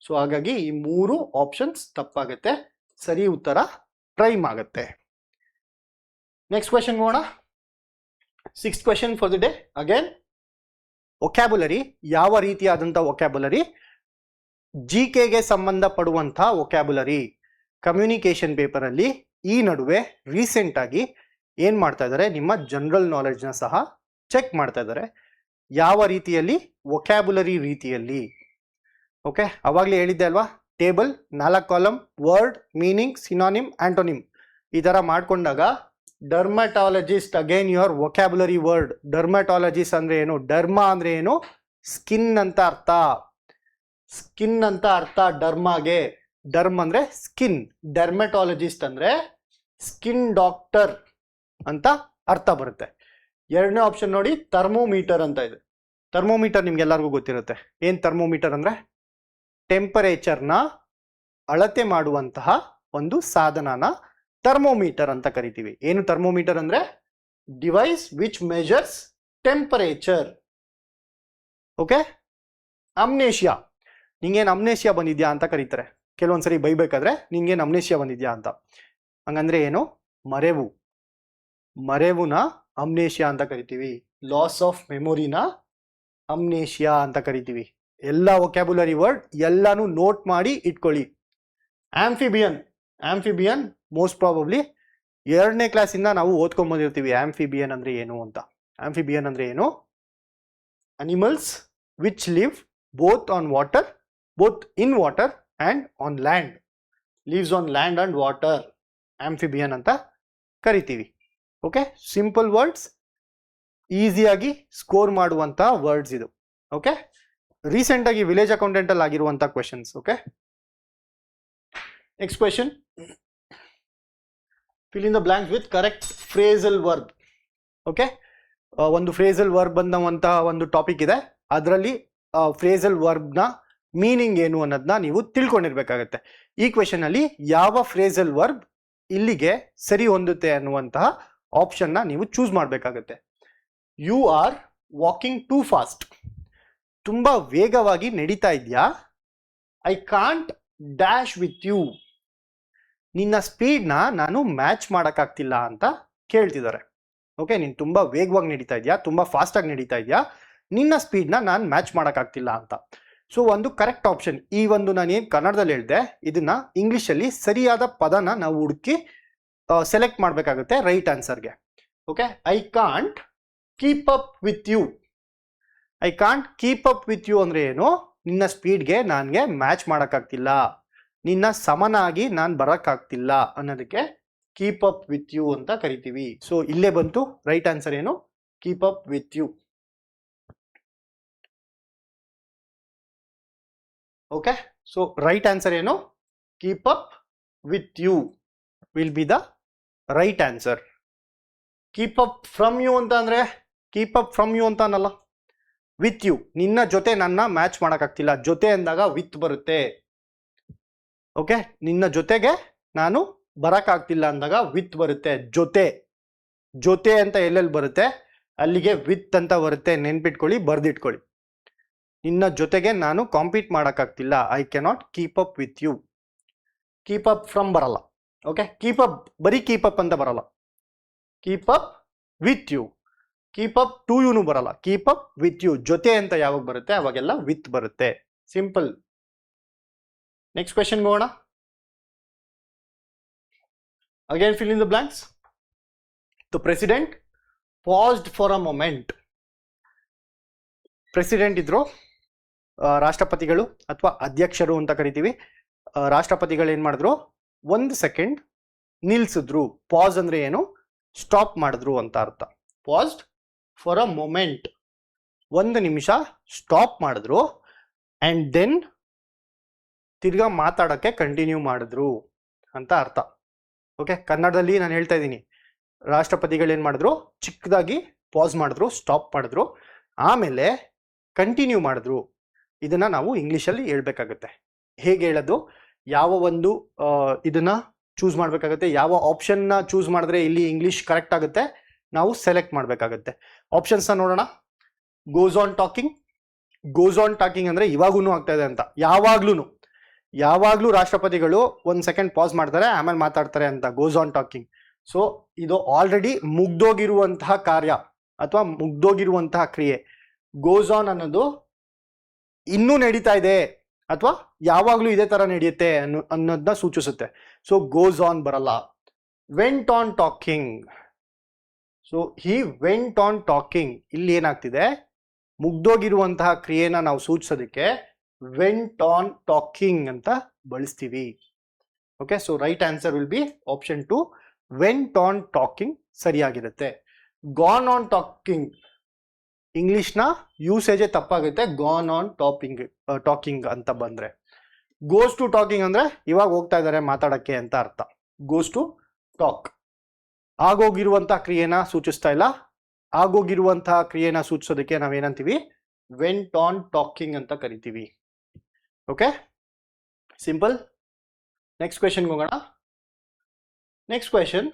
ಸೊ ಹಾಗಾಗಿ ಈ 3 ಆಪ್ಷನ್ಸ್ ತಪ್ಪಾಗುತ್ತೆ. ಸರಿ ಉತ್ತರ ಪ್ರೈಮ್ ಆಗುತ್ತೆ. ನೆಕ್ಸ್ಟ್ ಕ್ವೆಶನ್ ನೋಡೋಣ. 6th question for the day. Again vocabulary, ಯಾವ ರೀತಿಯಾದಂಥ ವೊಕ್ಯಾಬುಲರಿ? ಜಿಕೆಗೆ ಸಂಬಂಧಪಡುವಂಥ ವೊಕ್ಯಾಬುಲರಿ. ಕಮ್ಯುನಿಕೇಶನ್ ಪೇಪರಲ್ಲಿ ಈ ನಡುವೆ ರೀಸೆಂಟ್ ಆಗಿ ಏನ್ ಮಾಡ್ತಾ ಇದ್ದಾರೆ, ನಿಮ್ಮ ಜನರಲ್ ನಾಲೆಡ್ಜ್ನ ಸಹ ಚೆಕ್ ಮಾಡ್ತಾ ಇದ್ದಾರೆ. ಯಾವ ರೀತಿಯಲ್ಲಿ? ವೊಕ್ಯಾಬುಲರಿ ರೀತಿಯಲ್ಲಿ. ಓಕೆ, ಅವಾಗಲೇ ಹೇಳಿದ್ದೆ ಅಲ್ವಾ, table 4 column, word, meaning, synonym, ಆಂಟೋನಿಮ್ ಈ ಥರ ಮಾಡ್ಕೊಂಡಾಗ dermatologist, again your vocabulary word. Dermatologist ಅಂದ್ರೆ ಏನು? ಡರ್ಮ ಅಂದ್ರೆ ಏನು? ಸ್ಕಿನ್ ಅಂತ ಅರ್ಥ. ಸ್ಕಿನ್ ಅಂತ ಅರ್ಥ ಡರ್ಮಾಗೆ. ಡರ್ಮ್ ಅಂದ್ರೆ ಸ್ಕಿನ್, ಡರ್ಮಟಾಲಜಿಸ್ಟ್ ಅಂದ್ರೆ ಸ್ಕಿನ್ ಡಾಕ್ಟರ್ ಅಂತ ಅರ್ಥ ಬರುತ್ತೆ. ಎರಡನೇ ಆಪ್ಷನ್ ನೋಡಿ, ಥರ್ಮೋಮೀಟರ್ ಅಂತ ಇದೆ. ಥರ್ಮೋಮೀಟರ್ ನಿಮ್ಗೆಲ್ಲರಿಗೂ ಗೊತ್ತಿರುತ್ತೆ. ಏನ್ ಥರ್ಮೋಮೀಟರ್ ಅಂದ್ರೆ? ಟೆಂಪರೇಚರ್ನ ಅಳತೆ ಮಾಡುವಂತಹ ಒಂದು ಸಾಧನನ ಥರ್ಮೋಮೀಟರ್ ಅಂತ ಕರಿತೀವಿ. ಏನು ಥರ್ಮೋಮೀಟರ್ ಅಂದ್ರೆ? Device which measures temperature. Okay, amnesia, ನಿಂಗೇನು ಅಮ್ನೇಷಿಯಾ ಬಂದಿದ್ಯಾ ಅಂತ ಕರೀತಾರೆ ಕೆಲವೊಂದ್ಸರಿ ಬೈಬೇಕಾದ್ರೆ, ನಿಂಗೇನು ಅಮ್ನೇಷಿಯಾ ಬಂದಿದ್ಯಾ ಅಂತ. ಹಂಗಂದ್ರೆ ಏನು? ಮರೆವು. ಮರೆವುನ ಅಮ್ನೇಷಿಯಾ ಅಂತ ಕರಿತೀವಿ. ಲಾಸ್ ಆಫ್ ಮೆಮೊರಿನ ಅಮ್ನೇಷಿಯಾ ಅಂತ ಕರಿತೀವಿ. ಎಲ್ಲ ವೊಕ್ಯಾಬುಲರಿ ವರ್ಡ್ ಎಲ್ಲಾನು ನೋಟ್ ಮಾಡಿ ಇಟ್ಕೊಳ್ಳಿ. ಆಂಫಿಬಿಯನ್, ಆಂಫಿಬಿಯನ್ ಮೋಸ್ಟ್ ಪ್ರಾಬಬ್ಲಿ 2ನೇ ಕ್ಲಾಸಿಂದ ನಾವು ಓದ್ಕೊಂಡ್ ಬಂದಿರ್ತೀವಿ ಆಂಫಿಬಿಯನ್ ಅಂದ್ರೆ ಏನು ಅಂತ. ಆಂಫಿಬಿಯನ್ ಅಂದ್ರೆ ಏನು? Animals which live both on water, both in water and on land. Leaves on land and water, amphibian ಅಂತ ಕರಿತೀವಿ. ಓಕೆ, ಸಿಂಪಲ್ ವರ್ಡ್ಸ್, ಈಸಿಯಾಗಿ ಸ್ಕೋರ್ ಮಾಡುವಂತ ವರ್ಡ್ಸ್ ಇದು. ಓಕೆ, ರೀಸೆಂಟ್ ಆಗಿ ವಿಲೇಜ್ ಅಕೌಂಟೆಂಟ್ ಅಲ್ಲಿ ಆಗಿರುವಂತ questions. Okay, next question. fill in the blanks with correct phrasal verb. Okay, ಒಂದು phrasal verb ಬಂದಂತಹ ಒಂದು ಟಾಪಿಕ್ ಇದೆ. ಅದರಲ್ಲಿ ಫ್ರೇಸಲ್ ವರ್ಬ್ನ ಮೀನಿಂಗ್ ಏನು ಅನ್ನೋದನ್ನ ನೀವು ತಿಳ್ಕೊಂಡಿರ್ಬೇಕಾಗತ್ತೆ. ಈ ಕ್ವೆಶನ್ ಅಲ್ಲಿ ಯಾವ ಫ್ರೇಸಲ್ ವರ್ಬ್ ಇಲ್ಲಿಗೆ ಸರಿ ಹೊಂದುತ್ತೆ ಅನ್ನುವಂತಹ ಆಪ್ಷನ್ನ ನೀವು ಚೂಸ್ ಮಾಡಬೇಕಾಗತ್ತೆ. You are walking too fast. ತುಂಬಾ ವೇಗವಾಗಿ ನಡೀತಾ ಇದೆಯಾ? I can't dash with you. ನಿನ್ನ ಸ್ಪೀಡ್ನ ನಾನು ಮ್ಯಾಚ್ ಮಾಡೋಕ್ಕಾಗ್ತಿಲ್ಲ ಅಂತ ಕೇಳ್ತಿದ್ದಾರೆ. ಓಕೆ, ನೀನು ತುಂಬ ವೇಗವಾಗಿ ನಡೀತಾ ಇದೆಯಾ, ತುಂಬ ಫಾಸ್ಟಾಗಿ ನಡೀತಾ ಇದೆಯಾ, ನಿನ್ನ ಸ್ಪೀಡ್ನ ನಾನು ಮ್ಯಾಚ್ ಮಾಡೋಕ್ಕಾಗ್ತಿಲ್ಲ ಅಂತ. ಸೊ ಒಂದು ಕರೆಕ್ಟ್ ಆಪ್ಷನ್, ಈ ಒಂದು ನಾನು ಏನು ಕನ್ನಡದಲ್ಲಿ ಹೇಳಿದೆ ಇದನ್ನ ಇಂಗ್ಲೀಷಲ್ಲಿ ಸರಿಯಾದ ಪದನ ನಾವು ಹುಡುಕಿ ಸೆಲೆಕ್ಟ್ ಮಾಡಬೇಕಾಗುತ್ತೆ ರೈಟ್ ಆನ್ಸರ್ಗೆ. Okay, I can't keep up with you. I can't keep up with you ಅಂದರೆ ಏನು? ನಿನ್ನ ಸ್ಪೀಡ್ಗೆ ನನಗೆ ಮ್ಯಾಚ್ ಮಾಡೋಕ್ಕಾಗ್ತಿಲ್ಲ, ನಿನ್ನ ಸಮನಾಗಿ ನಾನು ಬರೋಕ್ಕಾಗ್ತಿಲ್ಲ ಅನ್ನೋದಕ್ಕೆ ಕೀಪ್ ಅಪ್ ವಿತ್ ಯು ಅಂತ ಕರಿತೀವಿ. ಸೊ ಇಲ್ಲೇ ಬಂತು ರೈಟ್ ಆನ್ಸರ್ ಏನು? Keep up with you. Okay, so right answer ಏನು? Keep up with you will be the right answer. Keep up from you ಅಂತ ಅಂದ್ರೆ, ಕೀಪ್ ಅಪ್ ಫ್ರಮ್ ಯು ಅಂತ ಅನ್ನಲ್ಲ, ವಿತ್ ಯು. ನಿನ್ನ ಜೊತೆ ನನ್ನ ಮ್ಯಾಚ್ ಮಾಡೋಕ್ಕಾಗ್ತಿಲ್ಲ. ಜೊತೆ ಅಂದಾಗ ವಿತ್ ಬರುತ್ತೆ. ಓಕೆ, ನಿನ್ನ ಜೊತೆಗೆ ನಾನು ಬರೋಕ್ಕಾಗ್ತಿಲ್ಲ ಅಂದಾಗ ವಿತ್ ಬರುತ್ತೆ. ಜೊತೆ, ಜೊತೆ ಅಂತ ಎಲ್ಲೆಲ್ಲಿ ಬರುತ್ತೆ ಅಲ್ಲಿಗೆ ವಿತ್ ಅಂತ ಬರುತ್ತೆ. ನೆನ್ಪಿಟ್ಕೊಳ್ಳಿ, ಬರ್ದಿಟ್ಕೊಳ್ಳಿ. ನಿನ್ನ ಜೊತೆಗೆ ನಾನು ಕಾಂಪೀಟ್ ಮಾಡೋಕ್ಕಾಗ್ತಿಲ್ಲ, I cannot keep up with you. Keep up from ಬರಲ್ಲ. ಓಕೆ, ಕೀಪ್ ಅಪ್ ಬರೀ ಕೀಪ್ ಅಪ್ ಅಂತ ಬರಲ್ಲ. Keep up with you, keep up to ಯುನು ಬರಲ್ಲ. ಕೀಪ್ ಅಪ್ ವಿತ್ ಯು, ಜೊತೆ ಅಂತ ಯಾವಾಗ ಬರುತ್ತೆ ಅವಾಗೆಲ್ಲ ವಿತ್ ಬರುತ್ತೆ. ಸಿಂಪಲ್. ನೆಕ್ಸ್ಟ್ ಕ್ವೆಶನ್ ಹೋಗೋಣ. Again fill in the blanks. The president paused for a moment. President ಇದ್ರು, ರಾಷ್ಟ್ರಪತಿಗಳು ಅಥವಾ ಅಧ್ಯಕ್ಷರು ಅಂತ ಕರಿತೀವಿ. ರಾಷ್ಟ್ರಪತಿಗಳು ಏನು ಮಾಡಿದ್ರು? 1 ಸೆಕೆಂಡ್ ನಿಲ್ಸಿದ್ರು. ಪಾಸ್ ಅಂದ್ರೆ ಏನು? ಸ್ಟಾಪ್ ಮಾಡಿದ್ರು ಅಂತ ಅರ್ಥ. ಪಾಸ್ಡ್ ಫಾರ್ ಅ ಮೊಮೆಂಟ್, 1 ನಿಮಿಷ ಸ್ಟಾಪ್ ಮಾಡಿದ್ರು. ಅಂಡ್ ದೆನ್ ತಿರ್ಗಾ ಮಾತಾಡೋಕ್ಕೆ ಕಂಟಿನ್ಯೂ ಮಾಡಿದ್ರು ಅಂತ ಅರ್ಥ. ಓಕೆ, ಕನ್ನಡದಲ್ಲಿ ನಾನು ಹೇಳ್ತಾ ಇದ್ದೀನಿ. ರಾಷ್ಟ್ರಪತಿಗಳು ಏನು ಮಾಡಿದ್ರು? ಚಿಕ್ಕದಾಗಿ ಪಾಸ್ ಮಾಡಿದ್ರು, ಸ್ಟಾಪ್ ಮಾಡಿದ್ರು, ಆಮೇಲೆ ಕಂಟಿನ್ಯೂ ಮಾಡಿದ್ರು. ಇದನ್ನ ನಾವು ಇಂಗ್ಲೀಷಲ್ಲಿ ಹೇಳ್ಬೇಕಾಗತ್ತೆ. ಹೇಗೆ ಹೇಳೋದು? ಯಾವ ಒಂದು ಇದನ್ನ ಚೂಸ್ ಮಾಡಬೇಕಾಗತ್ತೆ, ಯಾವ ಆಪ್ಷನ್ನ ಚೂಸ್ ಮಾಡಿದ್ರೆ ಇಲ್ಲಿ ಇಂಗ್ಲೀಷ್ ಕರೆಕ್ಟ್ ಆಗುತ್ತೆ ನಾವು ಸೆಲೆಕ್ಟ್ ಮಾಡಬೇಕಾಗತ್ತೆ. ಆಪ್ಷನ್ಸ್ನ ನೋಡೋಣ. Goes on talking. Goes on talking ಅಂದರೆ ಇವಾಗೂ ಆಗ್ತಾ ಇದೆ ಅಂತ. ಯಾವಾಗ್ಲೂ ಯಾವಾಗ್ಲೂ ರಾಷ್ಟ್ರಪತಿಗಳು 1 ಸೆಕೆಂಡ್ ಪಾಸ್ ಮಾಡ್ತಾರೆ, ಆಮೇಲೆ ಮಾತಾಡ್ತಾರೆ ಅಂತ, ಗೋಸ್ ಆನ್ ಟಾಕಿಂಗ್. ಸೊ ಇದು ಆಲ್ರೆಡಿ ಮುಗ್ದೋಗಿರುವಂತಹ ಕಾರ್ಯ ಅಥವಾ ಮುಗ್ದೋಗಿರುವಂತಹ ಕ್ರಿಯೆ. ಗೋಸ್ ಆನ್ ಅನ್ನೋದು ಇನ್ನೂ ನಡೀತಾ ಇದೆ ಅಥವಾ ಯಾವಾಗ್ಲೂ ಇದೇ ತರ ನಡೆಯುತ್ತೆ ಅನ್ನೋದನ್ನ ಸೂಚಿಸುತ್ತೆ. ಸೊ ಗೋಸ್ ಆನ್ ಬರಲ್ಲ. Vent on talking. So he went on talking. ಇಲ್ಲಿ ಏನಾಗ್ತಿದೆ, ಮುಗ್ದೋಗಿರುವಂತಹ ಕ್ರಿಯೆನ ನಾವು ಸೂಚಿಸೋದಕ್ಕೆ ವೆಂಟ್ ಆನ್ ಟಾಕಿಂಗ್ ಅಂತ ಬಳಸ್ತೀವಿ. Okay, so right answer will be option 2, went on talking ಸರಿಯಾಗಿರುತ್ತೆ. ಗಾನ್ ಆನ್ ಟಾಕಿಂಗ್, ಇಂಗ್ಲಿಷ್ನ ಯೂಸೇಜೇ ತಪ್ಪಾಗುತ್ತೆ. ಗಾನ್ ಆನ್ ಟಾಕಿಂಗ್ ಅಂತ ಬಂದ್ರೆ. ಗೋಸ್ ಟು ಟಾಕಿಂಗ್ ಅಂದ್ರೆ ಇವಾಗ ಹೋಗ್ತಾ ಇದ್ದಾರೆ ಮಾತಾಡಕ್ಕೆ ಅಂತ ಅರ್ಥ. ಗೋಸ್ ಟು ಟಾಕ್ ಆಗೋಗಿರುವಂತಹ ಕ್ರಿಯೆನ ಸೂಚಿಸ್ತಾ ಇಲ್ಲ. ಆಗೋಗಿರುವಂತಹ ಕ್ರಿಯೆನ ಸೂಚಿಸೋದಕ್ಕೆ ನಾವೇನಂತೀವಿ, ವೆಂಟ್ ಆನ್ ಟಾಕಿಂಗ್ ಅಂತ ಕರಿತೀವಿ. Okay, simple. ನೆಕ್ಸ್ಟ್ ಕ್ವೆಶನ್ಗೆ ಹೋಗೋಣ. Next question,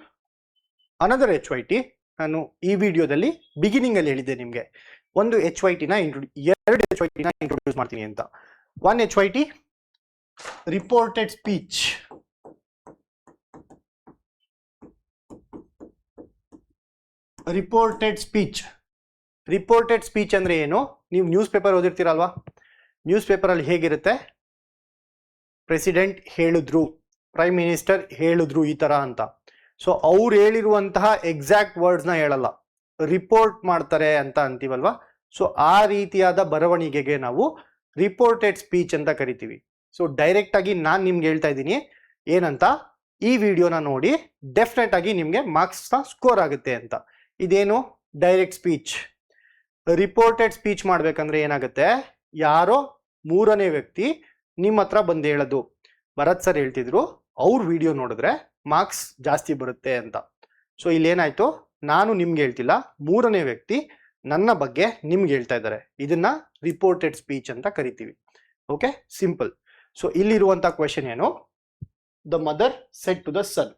another HYT. ನಾನು ಈ ವಿಡಿಯೋದಲ್ಲಿ ಬಿಗಿನಿಂಗ್ ಅಲ್ಲಿ ಹೇಳಿದ್ದೆ ನಿಮಗೆ ಒಂದು HYT ನ ಎರಡು HYT ನ ಇಂಟ್ರೊಡ್ಯೂಸ್ ಮಾಡ್ತೀನಿ ಅಂತ. One HYT reported speech. Reported speech. Reported speech ಅಂದ್ರೆ ಏನು? ನೀವು ನ್ಯೂಸ್ ಪೇಪರ್ ಓದಿರ್ತೀರಲ್ವಾ? ನ್ಯೂಸ್ ಪೇಪರ್ ಅಲ್ಲಿ ಹೇಗಿರುತ್ತೆ, ಪ್ರೆಸಿಡೆಂಟ್ ಹೇಳಿದ್ರು, ಪ್ರೈಮ್ ಮಿನಿಸ್ಟರ್ ಹೇಳಿದ್ರು ಈ ತರ ಅಂತ. ಸೊ ಅವ್ರು ಹೇಳಿರುವಂತಹ ಎಕ್ಸಾಕ್ಟ್ ವರ್ಡ್ಸ್ನ ಹೇಳಲ್ಲ, ರಿಪೋರ್ಟ್ ಮಾಡ್ತಾರೆ ಅಂತ ಅಂತೀವಲ್ವಾ? ಸೊ ಆ ರೀತಿಯಾದ ಬರವಣಿಗೆಗೆ ನಾವು ರಿಪೋರ್ಟೆಡ್ ಸ್ಪೀಚ್ ಅಂತ ಕರಿತೀವಿ. ಸೊ ಡೈರೆಕ್ಟ್ ಆಗಿ ನಾನು ನಿಮ್ಗೆ ಹೇಳ್ತಾ ಇದ್ದೀನಿ ಏನಂತ, ಈ ವಿಡಿಯೋನ ನೋಡಿ ಡೆಫಿನೆಟ್ ಆಗಿ ನಿಮ್ಗೆ ಮಾರ್ಕ್ಸ್ನ ಸ್ಕೋರ್ ಆಗುತ್ತೆ ಅಂತ. ಇದೇನು ಡೈರೆಕ್ಟ್ ಸ್ಪೀಚ್. ರಿಪೋರ್ಟೆಡ್ ಸ್ಪೀಚ್ ಮಾಡ್ಬೇಕಂದ್ರೆ ಏನಾಗುತ್ತೆ, ಯಾರೋ ಮೂರನೇ ವ್ಯಕ್ತಿ ನಿಮ್ಮ ಹತ್ರ ಬಂದು ಹೇಳೋದು, ಭರತ್ ಸರ್ ಹೇಳ್ತಿದ್ರು, ಅವ್ರ ವಿಡಿಯೋ ನೋಡಿದ್ರೆ ಮಾರ್ಕ್ಸ್ ಜಾಸ್ತಿ ಬರುತ್ತೆ ಅಂತ. ಸೊ ಇಲ್ಲೇನಾಯ್ತು, ನಾನು ನಿಮ್ಗೆ ಹೇಳ್ತಿಲ್ಲ, ಮೂರನೇ ವ್ಯಕ್ತಿ ನನ್ನ ಬಗ್ಗೆ ನಿಮ್ಗೆ ಹೇಳ್ತಾ ಇದ್ದಾರೆ. ಇದನ್ನ ರಿಪೋರ್ಟೆಡ್ ಸ್ಪೀಚ್ ಅಂತ ಕರಿತೀವಿ. Okay, simple. ಸೊ ಇಲ್ಲಿರುವಂತ ಕ್ವೆಶನ್ ಏನು, the mother said to the son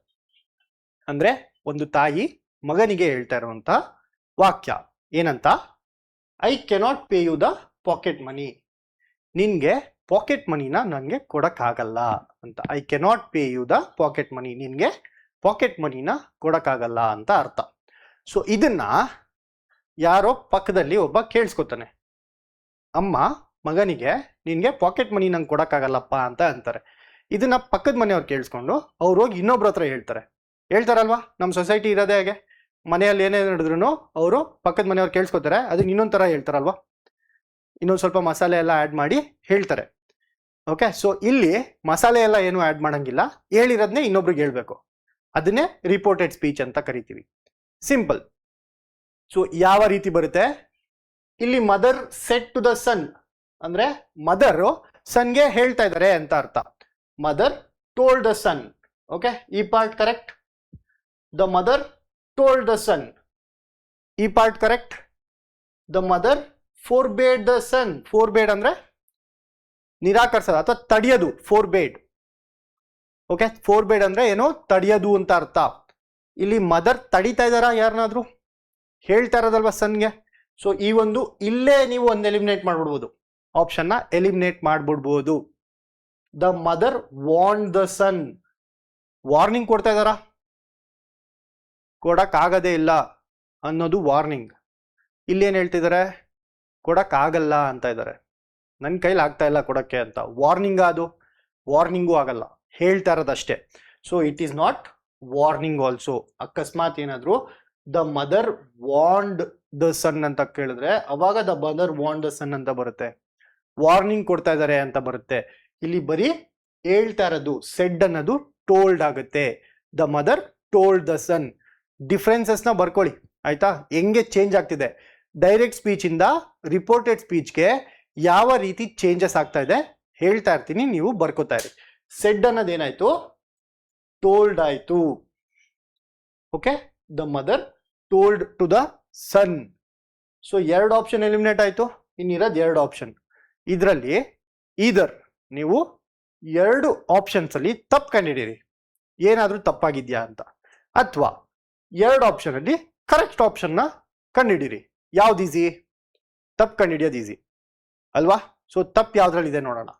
ಅಂದ್ರೆ ಒಂದು ತಾಯಿ ಮಗನಿಗೆ ಹೇಳ್ತಾ ಇರುವಂತ ವಾಕ್ಯ ಏನಂತ, I cannot pay you the pocket money. ನಿನ್ಗೆ ಪಾಕೆಟ್ ಮನಿನ ನನಗೆ ಕೊಡಕ್ಕಾಗಲ್ಲ ಅಂತ. I cannot pay you the pocket money, ನಿನ್ಗೆ ಪಾಕೆಟ್ ಮನಿನ ಕೊಡಕ್ಕಾಗಲ್ಲ ಅಂತ ಅರ್ಥ. ಸೊ ಇದನ್ನ ಯಾರೋ ಪಕ್ಕದಲ್ಲಿ ಒಬ್ಬ ಕೇಳಿಸ್ಕೊತಾನೆ, ಅಮ್ಮ ಮಗನಿಗೆ ನಿನ್ಗೆ ಪಾಕೆಟ್ ಮನಿ ನಂಗೆ ಕೊಡಕ್ಕಾಗಲ್ಲಪ್ಪ ಅಂತ ಅಂತಾರೆ. ಇದನ್ನ ಪಕ್ಕದ ಮನೆಯವ್ರು ಕೇಳಿಸ್ಕೊಂಡು ಅವ್ರು ಹೋಗಿ ಇನ್ನೊಬ್ರ ಹತ್ರ ಹೇಳ್ತಾರಲ್ವಾ? ನಮ್ಮ ಸೊಸೈಟಿ ಇರೋದೇ ಹಾಗೆ, ಮನೆಯಲ್ಲಿ ಏನೇ ನಡೆದ್ರು ಅವರು ಪಕ್ಕದ ಮನೆಯವ್ರು ಕೇಳಿಸ್ಕೊತಾರೆ, ಅದನ್ನ ಇನ್ನೊಂದ್ ತರ ಹೇಳ್ತಾರಲ್ವಾ, ಇನ್ನೊಂದು ಸ್ವಲ್ಪ ಮಸಾಲೆ ಎಲ್ಲ ಆ್ಯಡ್ ಮಾಡಿ ಹೇಳ್ತಾರೆ. ಓಕೆ, ಸೊ ಇಲ್ಲಿ ಮಸಾಲೆ ಎಲ್ಲ ಏನು ಆ್ಯಡ್ ಮಾಡಂಗಿಲ್ಲ, ಹೇಳಿರೋದನ್ನೇ ಇನ್ನೊಬ್ರಿಗೆ ಹೇಳ್ಬೇಕು. ಅದನ್ನೇ ರಿಪೋರ್ಟೆಡ್ ಸ್ಪೀಚ್ ಅಂತ ಕರಿತೀವಿ. ಸಿಂಪಲ್. ಸೊ ಯಾವ ರೀತಿ ಬರುತ್ತೆ, ಇಲ್ಲಿ mother said to the son ಅಂದ್ರೆ ಮದರ್ ಸನ್ಗೆ ಹೇಳ್ತಾ ಇದ್ದಾರೆ ಅಂತ ಅರ್ಥ. Mother told the son. Okay, ಈ part correct. The mother told the son, ಈ part correct. The mother forbade the son. Forbade ಅಂದ್ರೆ ನಿರಾಕರಿಸೋದು ಅಥವಾ ತಡೆಯೋದು, ಫೋರ್ಬೇಡ್. ಓಕೆ, ಫೋರ್ಬೇಡ್ ಅಂದ್ರೆ ಏನು, ತಡೆಯೋದು ಅಂತ ಅರ್ಥ. ಇಲ್ಲಿ ಮದರ್ ತಡಿತಾ ಇದ್ದಾರಾ ಯಾರನ್ನಾದ್ರೂ? ಹೇಳ್ತಾ ಇರೋದಲ್ವಾ ಸನ್ಗೆ. ಸೊ ಈ ಒಂದು ಇಲ್ಲೇ ನೀವು ಒಂದು ಎಲಿಮಿನೇಟ್ ಮಾಡ್ಬಿಡ್ಬೋದು, ಆಪ್ಷನ್ ನ ಎಲಿಮಿನೇಟ್ ಮಾಡ್ಬಿಡ್ಬೋದು. The mother warn the son. Warning ಕೊಡ್ತಾ ಇದ್ದಾರಾ? ಕೊಡಕ್ ಆಗದೇ ಇಲ್ಲ ಅನ್ನೋದು ವಾರ್ನಿಂಗ್. ಇಲ್ಲೇನ್ ಹೇಳ್ತಿದ್ದಾರೆ, ಕೊಡಕ್ ಆಗಲ್ಲ ಅಂತ ಇದ್ದಾರೆ, ನನ್ನ ಕೈಲಿ ಆಗ್ತಾ ಇಲ್ಲ ಕೊಡಕ್ಕೆ ಅಂತ. ವಾರ್ನಿಂಗ್ ಅದು? ವಾರ್ನಿಂಗು ಆಗಲ್ಲ, ಹೇಳ್ತಾ ಇರೋದಷ್ಟೇ. So it is not warning also. ಅಕಸ್ಮಾತ್ ಏನಾದ್ರು the mother warned the son ಅಂತ ಕೇಳಿದ್ರೆ ಅವಾಗ the mother warn the son ಅಂತ ಬರುತ್ತೆ, ವಾರ್ನಿಂಗ್ ಕೊಡ್ತಾ ಇದ್ದಾರೆ ಅಂತ ಬರುತ್ತೆ. ಇಲ್ಲಿ ಬರೀ ಹೇಳ್ತಾ ಇರೋದು, ಸೆಡ್ ಅನ್ನೋದು ಟೋಲ್ಡ್ ಆಗುತ್ತೆ. ದ ಮದರ್ ಟೋಲ್ಡ್ ದ ಸನ್. ಡಿಫ್ರೆನ್ಸಸ್ನ ಬರ್ಕೊಳ್ಳಿ ಆಯ್ತಾ, ಹೆಂಗೆ ಚೇಂಜ್ ಆಗ್ತಿದೆ. ಡೈರೆಕ್ಟ್ ಸ್ಪೀಚ್ ಇಂದ ರಿಪೋರ್ಟೆಡ್ ಸ್ಪೀಚ್ಗೆ ಯಾವ ರೀತಿ ಚೇಂಜಸ್ ಆಗ್ತಾ ಇದೆ ಹೇಳ್ತಾ ಇರ್ತೀನಿ, ನೀವು ಬರ್ಕೋತಾ ಇರಿ. ಸೆಡ್ ಅನ್ನೋದೇನಾಯ್ತು, ಟೋಲ್ಡ್ ಆಯ್ತು. Okay, the mother told to the son. So ಎರಡು ಆಪ್ಷನ್ ಎಲಿಮಿನೇಟ್ ಆಯ್ತು, ಇನ್ನಿರೋದು ಎರಡು ಆಪ್ಷನ್. ಇದರಲ್ಲಿ ಈದರ್ ನೀವು ಎರಡು ಆಪ್ಷನ್ಸ್ ಅಲ್ಲಿ ತಪ್ಪು ಕಂಡಿಡೀರಿ, ಏನಾದ್ರೂ ತಪ್ಪಾಗಿದ್ಯಾ ಅಂತ, ಅಥವಾ ಎರಡು ಆಪ್ಷನ್ ಅಲ್ಲಿ ಕರೆಕ್ಟ್ ಆಪ್ಷನ್ ನ ಕಂಡಿಡೀರಿ. ಯಾವ್ದು ಈಸಿ? ತಪ್ಪು ಕಂಡಿಡಿಯೋದು ಈಸಿ ಅಲ್ವಾ? ಸೊ ತಪ್ಪು ಯಾವ್ದ್ರಲ್ಲಿ ಇದೆ ನೋಡೋಣ.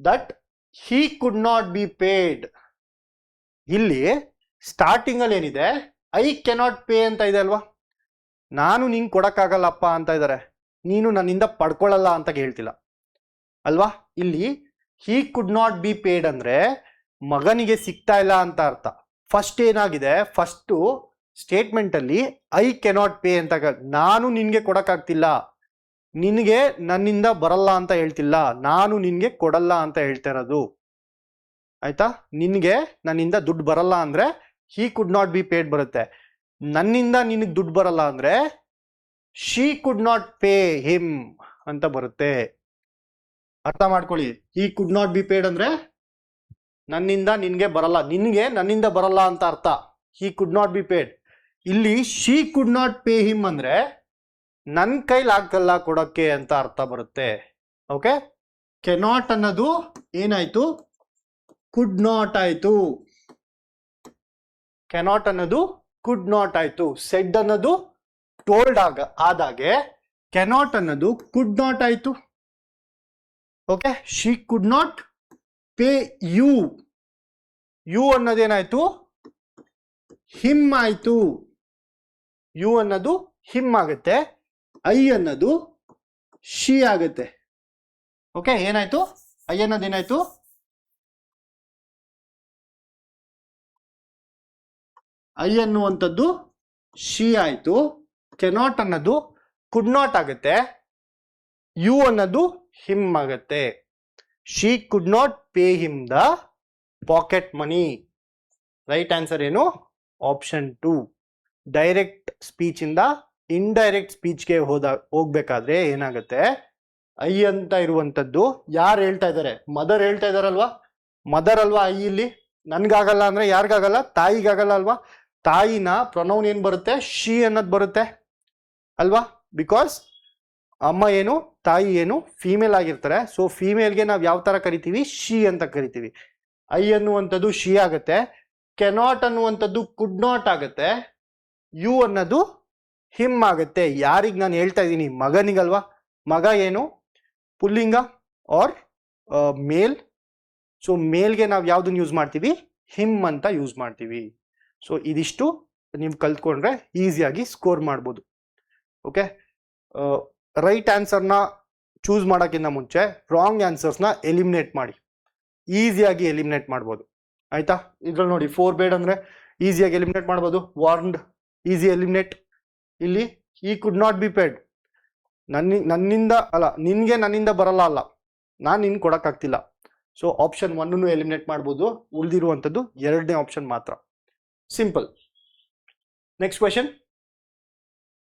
That he could not be paid. ಇಲ್ಲಿ ಸ್ಟಾರ್ಟಿಂಗ್ ಅಲ್ಲಿ ಏನಿದೆ, ಐ ಕೆನಾಟ್ ಪೇ ಅಂತ ಇದೆ ಅಲ್ವಾ, ನಾನು ನಿಂಗೆ ಕೊಡಕ್ಕಾಗಲ್ಲಪ್ಪ ಅಂತ ಇದ್ದಾರೆ, ನೀನು ನನ್ನಿಂದ ಪಡ್ಕೊಳ್ಳಲ್ಲ ಅಂತ ಹೇಳ್ತಿಲ್ಲ ಅಲ್ವಾ. ಇಲ್ಲಿ ಹಿ ಕುಡ್ ನಾಟ್ ಬಿ ಪೇಡ್ ಅಂದ್ರೆ ಮಗನಿಗೆ ಸಿಗ್ತಾ ಇಲ್ಲ ಅಂತ ಅರ್ಥ. ಫಸ್ಟ್ ಏನಾಗಿದೆ, ಫಸ್ಟ್ ಸ್ಟೇಟ್ಮೆಂಟ್ ಅಲ್ಲಿ ಐ ಕೆನಾಟ್ ಪೇ ಅಂತ, ನಾನು ನಿನ್ಗೆ ಕೊಡಕ್ಕಾಗ್ತಿಲ್ಲ, ನಿನಗೆ ನನ್ನಿಂದ ಬರಲ್ಲ ಅಂತ ಹೇಳ್ತಿಲ್ಲ, ನಾನು ನಿನ್ಗೆ ಕೊಡಲ್ಲ ಅಂತ ಹೇಳ್ತಾ ಇರೋದು ಆಯ್ತಾ. ನಿನ್ಗೆ ನನ್ನಿಂದ ದುಡ್ಡು ಬರಲ್ಲ ಅಂದ್ರೆ ಹಿ ಕುಡ್ ನಾಟ್ ಬಿ ಪೇಡ್ ಬರುತ್ತೆ, ನನ್ನಿಂದ ನಿನಗೆ ದುಡ್ಡು ಬರಲ್ಲ ಅಂದ್ರೆ she could not pay him ಅಂತ ಬರುತ್ತೆ. ಅರ್ಥ ಮಾಡ್ಕೊಳ್ಳಿ, ಹಿ ಕುಡ್ ನಾಟ್ ಬಿ ಪೇಡ್ ಅಂದ್ರೆ ನನ್ನಿಂದ ನಿನ್ಗೆ ಬರಲ್ಲ, ನಿನ್ಗೆ ನನ್ನಿಂದ ಬರಲ್ಲ ಅಂತ ಅರ್ಥ. ಹಿ ಕುಡ್ ನಾಟ್ ಬಿ ಪೇಡ್. ಇಲ್ಲಿ she could not pay him ಅಂದ್ರೆ ನನ್ ಕೈಲಾಗಲ್ಲ ಕೊಡಕ್ಕೆ ಅಂತ ಅರ್ಥ ಬರುತ್ತೆ. ಓಕೆ, ಕೆನಾಟ್ ಅನ್ನೋದು ಏನಾಯ್ತು, ಕುಡ್ ನಾಟ್ ಆಯ್ತು. ಕೆನಾಟ್ ಅನ್ನೋದು ಕುಡ್ ನಾಟ್ ಆಯ್ತು. ಸೆಡ್ ಅನ್ನೋದು ಟೋಲ್ಡ್ ಆದಾಗೆ ಕೆನಾಟ್ ಅನ್ನೋದು ಕುಡ್ ನಾಟ್ ಆಯ್ತು. Okay, she could not pay you. You ಅನ್ನೋದೇನಾಯ್ತು, ಹಿಮ್ ಆಯ್ತು. ಯು ಅನ್ನೋದು ಹಿಮ್ ಆಗುತ್ತೆ, ಐ ಅನ್ನೋದು ಶಿ ಆಗುತ್ತೆ. ಓಕೆ, ಏನಾಯ್ತು, ಐ ಅನ್ನೋದೇನಾಯ್ತು, ಐ ಅನ್ನುವಂಥದ್ದು ಶಿ ಆಯ್ತು. ಕೆನಾಟ್ ಅನ್ನೋದು ಕುಡ್ ನಾಟ್ ಆಗುತ್ತೆ, ಯು ಅನ್ನೋದು ಹಿಮ್ ಆಗುತ್ತೆ. She could not pay him the pocket money. Right answer ಏನು, ಆಪ್ಷನ್ 2. ಡೈರೆಕ್ಟ್ ಸ್ಪೀಚ್ ಇಂದ ಇಂಡೈರೆಕ್ಟ್ ಸ್ಪೀಚ್ಗೆ ಹೋಗ್ಬೇಕಾದ್ರೆ ಏನಾಗುತ್ತೆ, ಐ ಅಂತ ಇರುವಂತದ್ದು ಯಾರು ಹೇಳ್ತಾ ಇದ್ದಾರೆ, ಮದರ್ ಹೇಳ್ತಾ ಇದಾರಲ್ವಾ, ಮದರ್ ಅಲ್ವಾ ಐ. ಇಲ್ಲಿ ನನ್ಗಾಗಲ್ಲ ಅಂದ್ರೆ ಯಾರಿಗಾಗಲ್ಲ, ತಾಯಿಗಾಗಲ್ಲ ಅಲ್ವಾ. ತಾಯಿನ ಪ್ರೊನೌನ್ ಏನ್ ಬರುತ್ತೆ, ಶಿ ಅನ್ನೋದು ಬರುತ್ತೆ ಅಲ್ವಾ. ಬಿಕಾಸ್ ಅಮ್ಮ ಏನು, ತಾಯಿ ಏನು ಫೀಮೇಲ್ ಆಗಿರ್ತಾರೆ. ಸೊ ಫೀಮೇಲ್ಗೆ ನಾವು ಯಾವ ತರ ಕರಿತೀವಿ, ಶಿ ಅಂತ ಕರಿತೀವಿ. ಐ ಅನ್ನುವಂಥದ್ದು ಶಿ ಆಗುತ್ತೆ, ಕೆನಾಟ್ ಅನ್ನುವಂಥದ್ದು ಕುಡ್ ನಾಟ್ ಆಗುತ್ತೆ, ಯು ಅನ್ನೋದು ಹಿಮ್ ಆಗುತ್ತೆ. ಯಾರಿಗೆ ನಾನು ಹೇಳ್ತಾ ಇದ್ದೀನಿ, ಮಗನಿಗಲ್ವಾ. ಮಗ ಏನು ಪುಲ್ಲಿಂಗ ಆರ್ ಮೇಲ್. ಸೊ ಮೇಲ್ಗೆ ನಾವು ಯಾವ್ದನ್ನ ಯೂಸ್ ಮಾಡ್ತೀವಿ, ಹಿಮ್ ಅಂತ ಯೂಸ್ ಮಾಡ್ತೀವಿ. ಸೊ ಇದಿಷ್ಟು ನೀವು ಕಲ್ತ್ಕೊಂಡ್ರೆ ಈಸಿಯಾಗಿ ಸ್ಕೋರ್ ಮಾಡ್ಬೋದು. ಓಕೆ, ರೈಟ್ ಆನ್ಸರ್ನ ಚೂಸ್ ಮಾಡೋಕ್ಕಿಂತ ಮುಂಚೆ ರಾಂಗ್ ಆನ್ಸರ್ಸ್ನ ಎಲಿಮಿನೇಟ್ ಮಾಡಿ, ಈಸಿಯಾಗಿ ಎಲಿಮಿನೇಟ್ ಮಾಡ್ಬೋದು ಆಯ್ತಾ. ಇದ್ರಲ್ಲಿ ನೋಡಿ 4 ಬೇಡ್ ಅಂದ್ರೆ ಈಸಿಯಾಗಿ ಎಲಿಮಿನೇಟ್ ಮಾಡ್ಬೋದು. Warned easy eliminate. ಇಲ್ಲಿ ಈ ಕುಡ್ ನಾಟ್ ಬಿ ಪೇಡ್, ನನ್ನಿಂದ ಅಲ್ಲ, ನಿನ್ಗೆ ನನ್ನಿಂದ ಬರಲ್ಲ ಅಲ್ಲ, ನಾನು ನಿನ್ ಕೊಡಕ್ಕಾಗ್ತಿಲ್ಲ. ಸೊ ಆಪ್ಷನ್ 1 ಎಲಿಮಿನೇಟ್ ಮಾಡ್ಬೋದು, ಉಳಿದಿರುವಂಥದ್ದು 2ನೇ ಆಪ್ಷನ್ ಮಾತ್ರ. Simple. Next question.